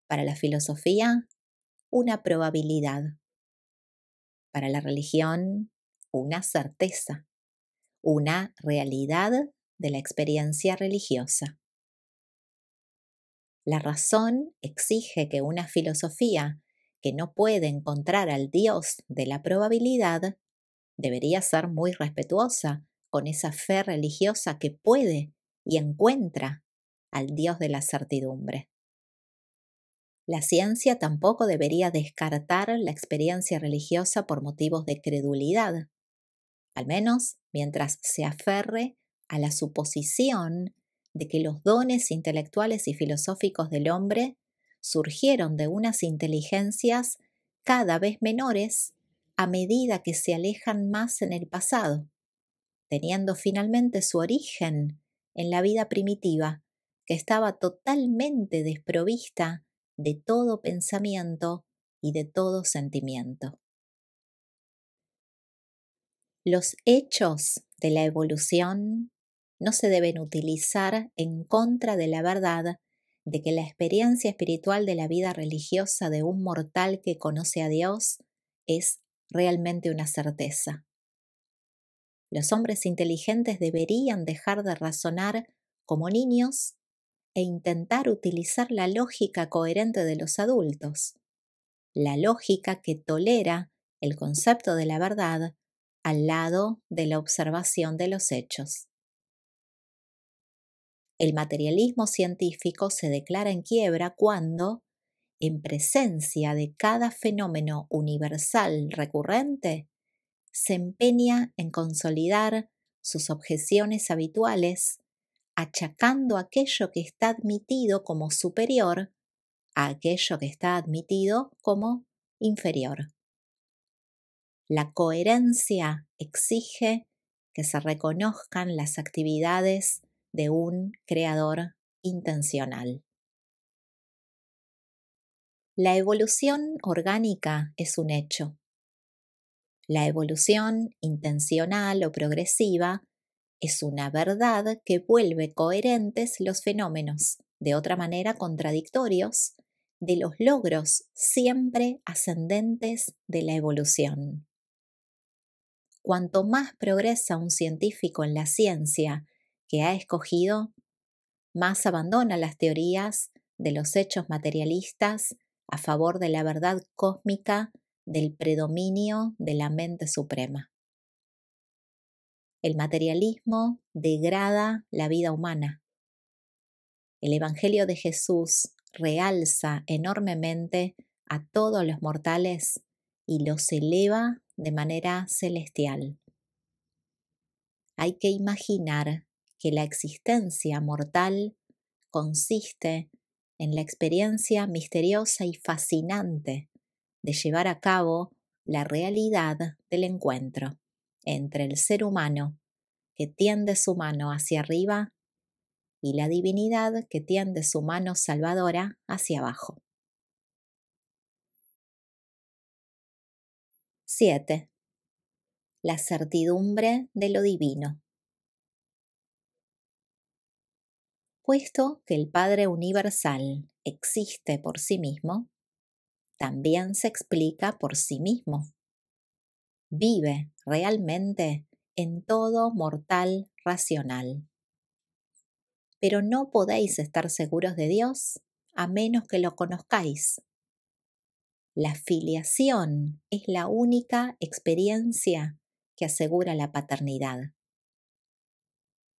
Para la filosofía, una probabilidad. Para la religión, una certeza, una realidad de la experiencia religiosa. La razón exige que una filosofía que no puede encontrar al Dios de la probabilidad debería ser muy respetuosa con esa fe religiosa que puede y encuentra al Dios de la certidumbre. La ciencia tampoco debería descartar la experiencia religiosa por motivos de credulidad, al menos mientras se aferre a la suposición de que los dones intelectuales y filosóficos del hombre surgieron de unas inteligencias cada vez menores a medida que se alejan más en el pasado, teniendo finalmente su origen en la vida primitiva, que estaba totalmente desprovista de todo pensamiento y de todo sentimiento. Los hechos de la evolución no se deben utilizar en contra de la verdad de que la experiencia espiritual de la vida religiosa de un mortal que conoce a Dios es realmente una certeza. Los hombres inteligentes deberían dejar de razonar como niños e intentar utilizar la lógica coherente de los adultos, la lógica que tolera el concepto de la verdad al lado de la observación de los hechos. El materialismo científico se declara en quiebra cuando, en presencia de cada fenómeno universal recurrente, se empeña en consolidar sus objeciones habituales, achacando aquello que está admitido como superior a aquello que está admitido como inferior. La coherencia exige que se reconozcan las actividades de un creador intencional. La evolución orgánica es un hecho. La evolución intencional o progresiva es una verdad que vuelve coherentes los fenómenos, de otra manera contradictorios, de los logros siempre ascendentes de la evolución. Cuanto más progresa un científico en la ciencia que ha escogido, más abandona las teorías de los hechos materialistas a favor de la verdad cósmica del predominio de la mente suprema. El materialismo degrada la vida humana. El Evangelio de Jesús realza enormemente a todos los mortales y los eleva de manera celestial. Hay que imaginar que la existencia mortal consiste en la experiencia misteriosa y fascinante de llevar a cabo la realidad del encuentro entre el ser humano que tiende su mano hacia arriba y la divinidad que tiende su mano salvadora hacia abajo. 7. La certidumbre de lo divino. Puesto que el Padre Universal existe por sí mismo, también se explica por sí mismo. Vive realmente en todo mortal racional. Pero no podéis estar seguros de Dios a menos que lo conozcáis. La filiación es la única experiencia que asegura la paternidad.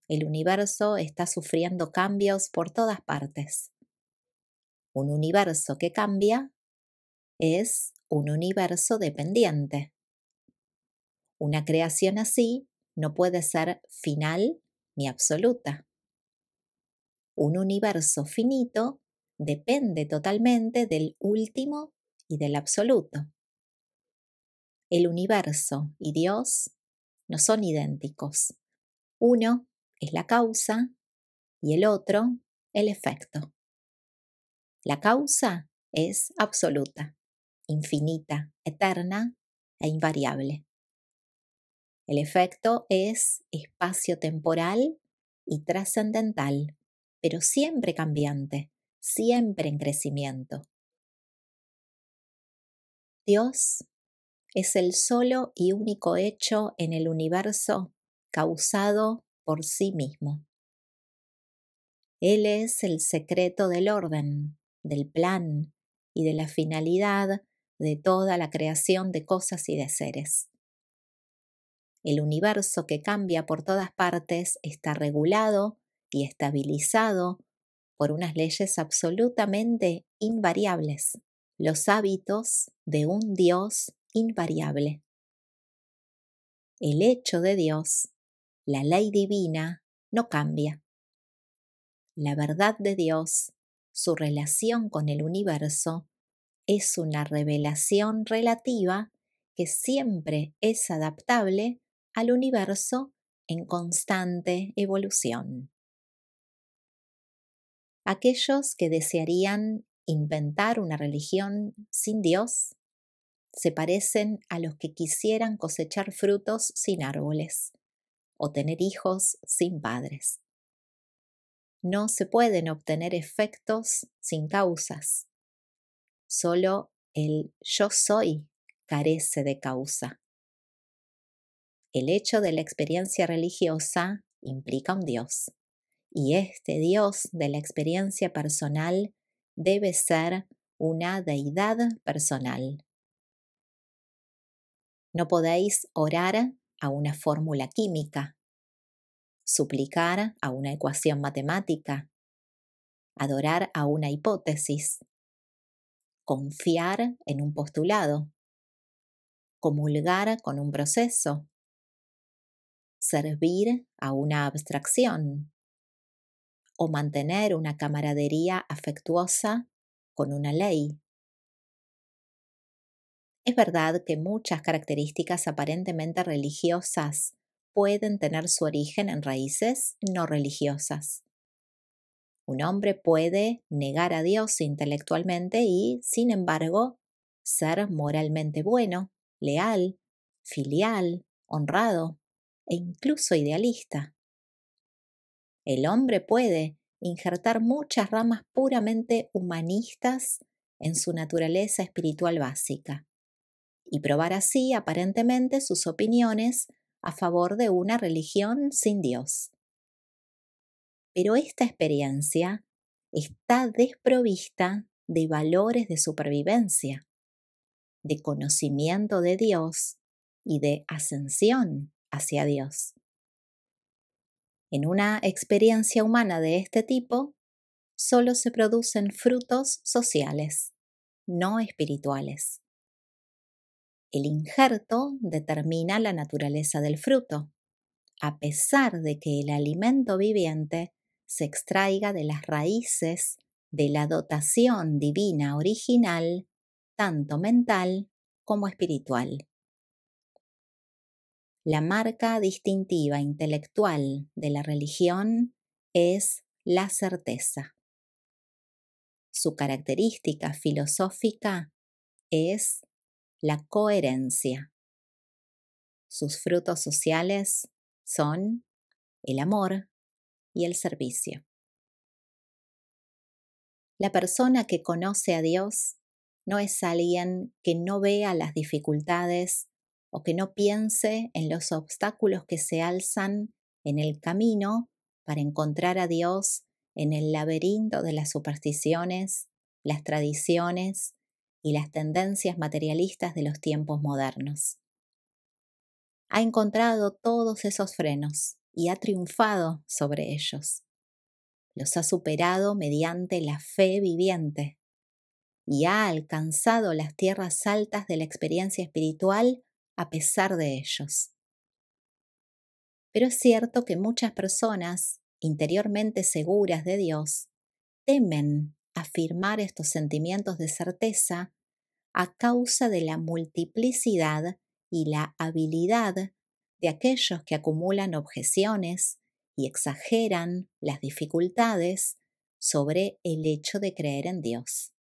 El universo está sufriendo cambios por todas partes. Un universo que cambia es un universo dependiente. Una creación así no puede ser final ni absoluta. Un universo finito depende totalmente del último y del absoluto. El universo y Dios no son idénticos. Uno es la causa y el otro el efecto. La causa es absoluta, infinita, eterna e invariable. El efecto es espacio-temporal y trascendental, pero siempre cambiante, siempre en crecimiento. Dios es el solo y único hecho en el universo causado por sí mismo. Él es el secreto del orden, del plan y de la finalidad de toda la creación de cosas y de seres. El universo que cambia por todas partes está regulado y estabilizado por unas leyes absolutamente invariables, los hábitos de un Dios invariable. El hecho de Dios, la ley divina, no cambia. La verdad de Dios, su relación con el universo, es una revelación relativa que siempre es adaptable al universo en constante evolución. Aquellos que desearían inventar una religión sin Dios se parecen a los que quisieran cosechar frutos sin árboles o tener hijos sin padres. No se pueden obtener efectos sin causas. Solo el yo soy carece de causa. El hecho de la experiencia religiosa implica un Dios, y este Dios de la experiencia personal debe ser una deidad personal. No podéis orar a una fórmula química, suplicar a una ecuación matemática, adorar a una hipótesis, confiar en un postulado, comulgar con un proceso, servir a una abstracción o mantener una camaradería afectuosa con una ley. Es verdad que muchas características aparentemente religiosas pueden tener su origen en raíces no religiosas. Un hombre puede negar a Dios intelectualmente y, sin embargo, ser moralmente bueno, leal, filial, honrado e incluso idealista. El hombre puede injertar muchas ramas puramente humanistas en su naturaleza espiritual básica y probar así aparentemente sus opiniones a favor de una religión sin Dios. Pero esta experiencia está desprovista de valores de supervivencia, de conocimiento de Dios y de ascensión hacia Dios. En una experiencia humana de este tipo, solo se producen frutos sociales, no espirituales. El injerto determina la naturaleza del fruto, a pesar de que el alimento viviente se extraiga de las raíces de la dotación divina original, tanto mental como espiritual. La marca distintiva intelectual de la religión es la certeza. Su característica filosófica es la coherencia. Sus frutos sociales son el amor y el servicio. La persona que conoce a Dios no es alguien que no vea las dificultades o que no piense en los obstáculos que se alzan en el camino para encontrar a Dios en el laberinto de las supersticiones, las tradiciones y las tendencias materialistas de los tiempos modernos. Ha encontrado todos esos frenos y ha triunfado sobre ellos. Los ha superado mediante la fe viviente y ha alcanzado las tierras altas de la experiencia espiritual a pesar de ellos. Pero es cierto que muchas personas, interiormente seguras de Dios, temen afirmar estos sentimientos de certeza a causa de la multiplicidad y la habilidad de aquellos que acumulan objeciones y exageran las dificultades sobre el hecho de creer en Dios.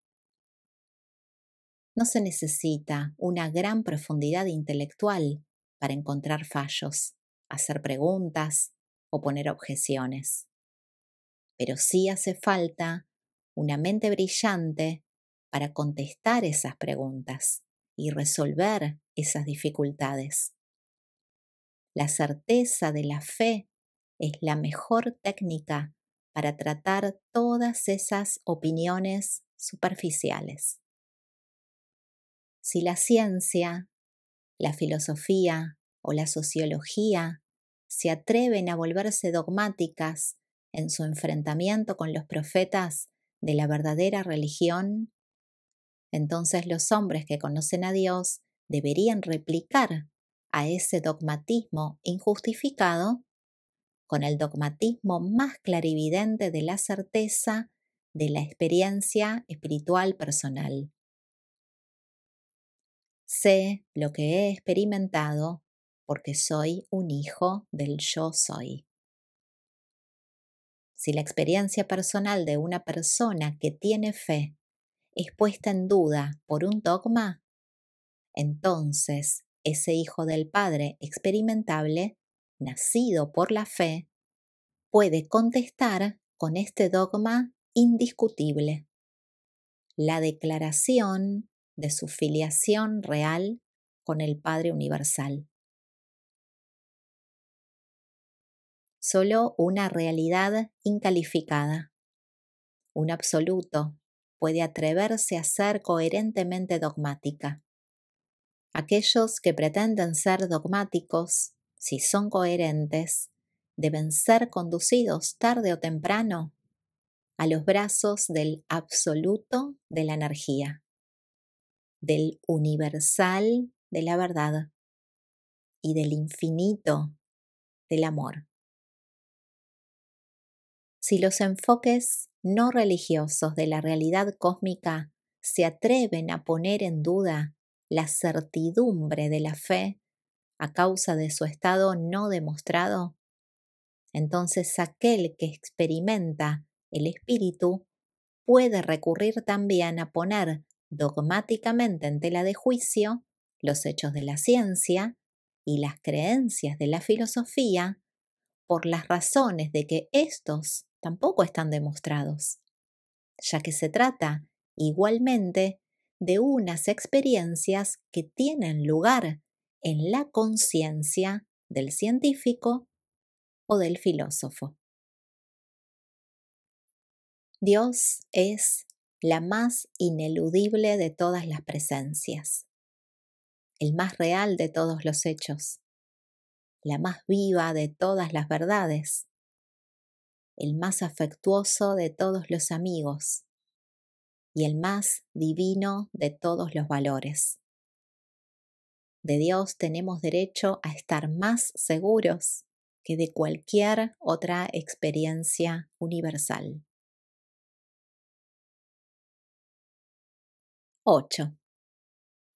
No se necesita una gran profundidad intelectual para encontrar fallos, hacer preguntas o poner objeciones. Pero sí hace falta una mente brillante para contestar esas preguntas y resolver esas dificultades. La certeza de la fe es la mejor técnica para tratar todas esas opiniones superficiales. Si la ciencia, la filosofía o la sociología se atreven a volverse dogmáticas en su enfrentamiento con los profetas de la verdadera religión, entonces los hombres que conocen a Dios deberían replicar a ese dogmatismo injustificado con el dogmatismo más clarividente de la certeza de la experiencia espiritual personal. Sé lo que he experimentado porque soy un hijo del yo soy. Si la experiencia personal de una persona que tiene fe es puesta en duda por un dogma, entonces ese hijo del Padre experimentable, nacido por la fe, puede contestar con este dogma indiscutible, la declaración de su filiación real con el Padre Universal. Solo una realidad incalificada, un absoluto, puede atreverse a ser coherentemente dogmática. Aquellos que pretenden ser dogmáticos, si son coherentes, deben ser conducidos tarde o temprano a los brazos del absoluto de la energía, del universal de la verdad y del infinito del amor. Si los enfoques no religiosos de la realidad cósmica se atreven a poner en duda la certidumbre de la fe a causa de su estado no demostrado, entonces aquel que experimenta el espíritu puede recurrir también a poner dogmáticamente en tela de juicio los hechos de la ciencia y las creencias de la filosofía por las razones de que éstos tampoco están demostrados, ya que se trata igualmente de unas experiencias que tienen lugar en la conciencia del científico o del filósofo. Dios es la más ineludible de todas las presencias, el más real de todos los hechos, la más viva de todas las verdades, el más afectuoso de todos los amigos y el más divino de todos los valores. De Dios tenemos derecho a estar más seguros que de cualquier otra experiencia universal. 8.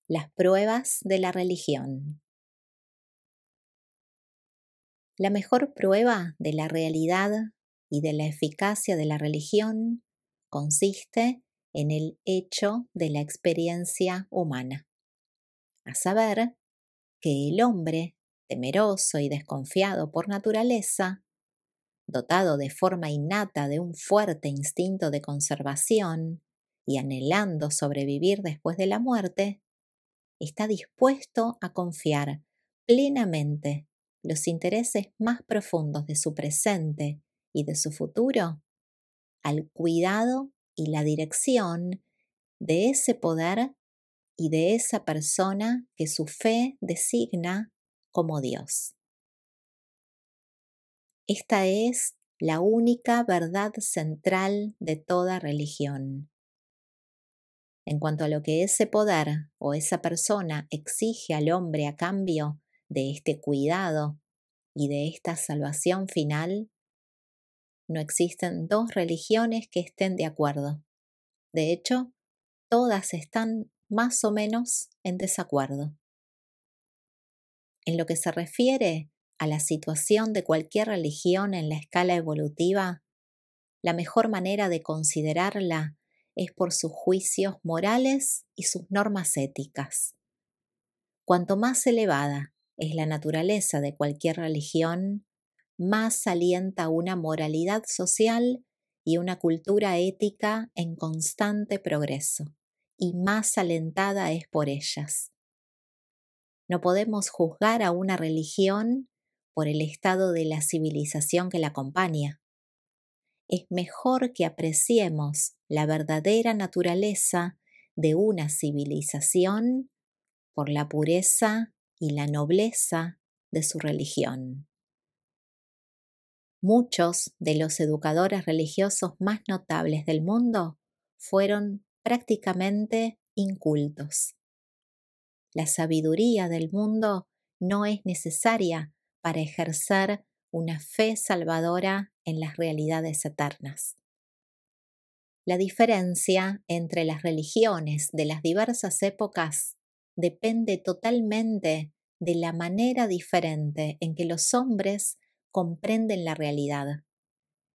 Las pruebas de la religión. La mejor prueba de la realidad y de la eficacia de la religión consiste en el hecho de la experiencia humana, a saber, que el hombre, temeroso y desconfiado por naturaleza, dotado de forma innata de un fuerte instinto de conservación y anhelando sobrevivir después de la muerte, está dispuesto a confiar plenamente los intereses más profundos de su presente y de su futuro al cuidado y la dirección de ese poder y de esa persona que su fe designa como Dios. Esta es la única verdad central de toda religión. En cuanto a lo que ese poder o esa persona exige al hombre a cambio de este cuidado y de esta salvación final, no existen dos religiones que estén de acuerdo. De hecho, todas están más o menos en desacuerdo. En lo que se refiere a la situación de cualquier religión en la escala evolutiva, la mejor manera de considerarla es por sus juicios morales y sus normas éticas. Cuanto más elevada es la naturaleza de cualquier religión, más alienta una moralidad social y una cultura ética en constante progreso, y más alentada es por ellas. No podemos juzgar a una religión por el estado de la civilización que la acompaña. Es mejor que apreciemos la verdadera naturaleza de una civilización por la pureza y la nobleza de su religión. Muchos de los educadores religiosos más notables del mundo fueron prácticamente incultos. La sabiduría del mundo no es necesaria para ejercer una fe salvadora en las realidades eternas. La diferencia entre las religiones de las diversas épocas depende totalmente de la manera diferente en que los hombres comprenden la realidad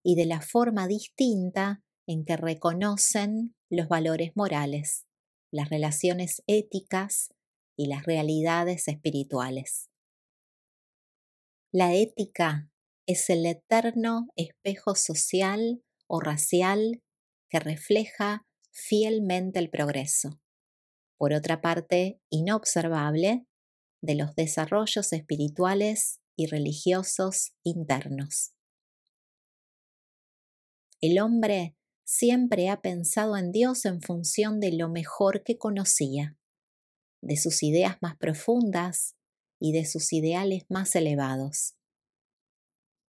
y de la forma distinta en que reconocen los valores morales, las relaciones éticas y las realidades espirituales. La ética es el eterno espejo social o racial que refleja fielmente el progreso, por otra parte inobservable, de los desarrollos espirituales y religiosos internos. El hombre siempre ha pensado en Dios en función de lo mejor que conocía, de sus ideas más profundas y de sus ideales más elevados.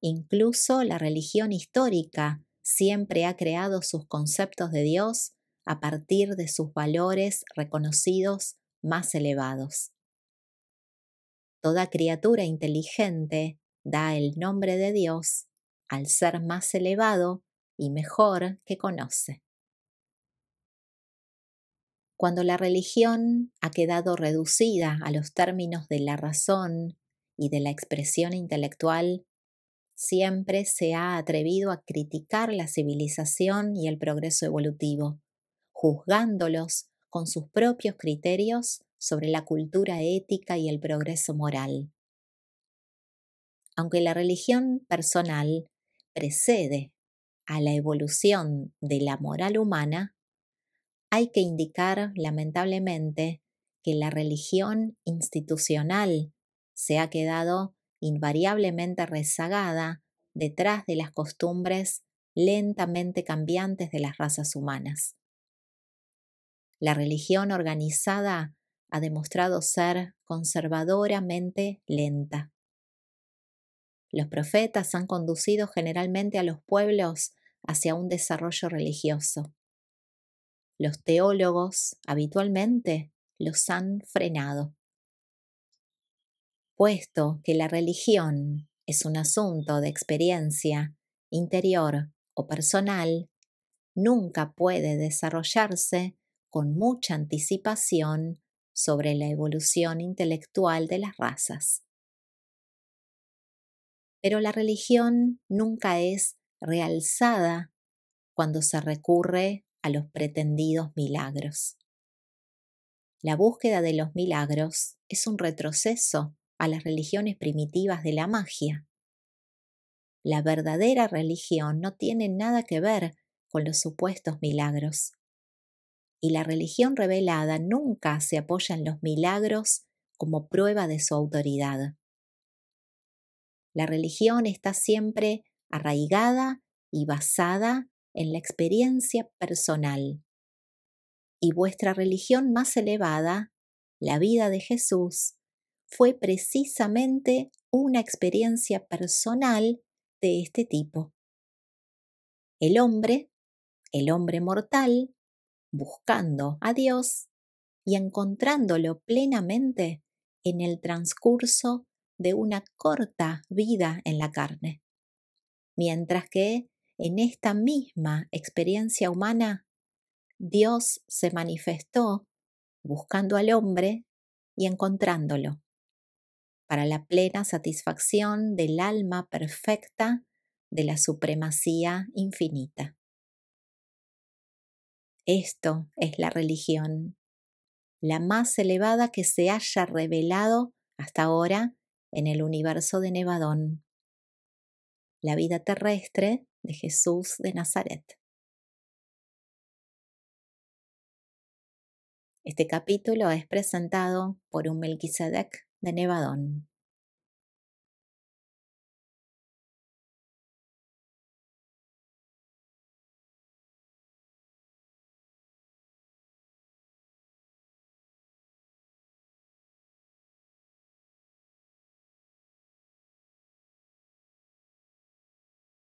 Incluso la religión histórica siempre ha creado sus conceptos de Dios a partir de sus valores reconocidos más elevados. Toda criatura inteligente da el nombre de Dios al ser más elevado y mejor que conoce. Cuando la religión ha quedado reducida a los términos de la razón y de la expresión intelectual, siempre se ha atrevido a criticar la civilización y el progreso evolutivo, juzgándolos con sus propios criterios sobre la cultura ética y el progreso moral. Aunque la religión personal precede a la evolución de la moral humana, hay que indicar, lamentablemente, que la religión institucional se ha quedado invariablemente rezagada detrás de las costumbres lentamente cambiantes de las razas humanas. La religión organizada ha demostrado ser conservadoramente lenta. Los profetas han conducido generalmente a los pueblos hacia un desarrollo religioso. Los teólogos habitualmente los han frenado. Puesto que la religión es un asunto de experiencia interior o personal, nunca puede desarrollarse con mucha anticipación sobre la evolución intelectual de las razas. Pero la religión nunca es realzada cuando se recurre a los pretendidos milagros. La búsqueda de los milagros es un retroceso a las religiones primitivas de la magia. La verdadera religión no tiene nada que ver con los supuestos milagros. Y la religión revelada nunca se apoya en los milagros como prueba de su autoridad. La religión está siempre arraigada y basada en la experiencia personal. Y vuestra religión más elevada, la vida de Jesús, fue precisamente una experiencia personal de este tipo. El hombre mortal, buscando a Dios y encontrándolo plenamente en el transcurso de una corta vida en la carne. Mientras que en esta misma experiencia humana, Dios se manifestó buscando al hombre y encontrándolo, para la plena satisfacción del alma perfecta de la supremacía infinita. Esto es la religión, la más elevada que se haya revelado hasta ahora en el universo de Nevadón, la vida terrestre de Jesús de Nazaret. Este capítulo es presentado por un Melquisedec de Nevadón.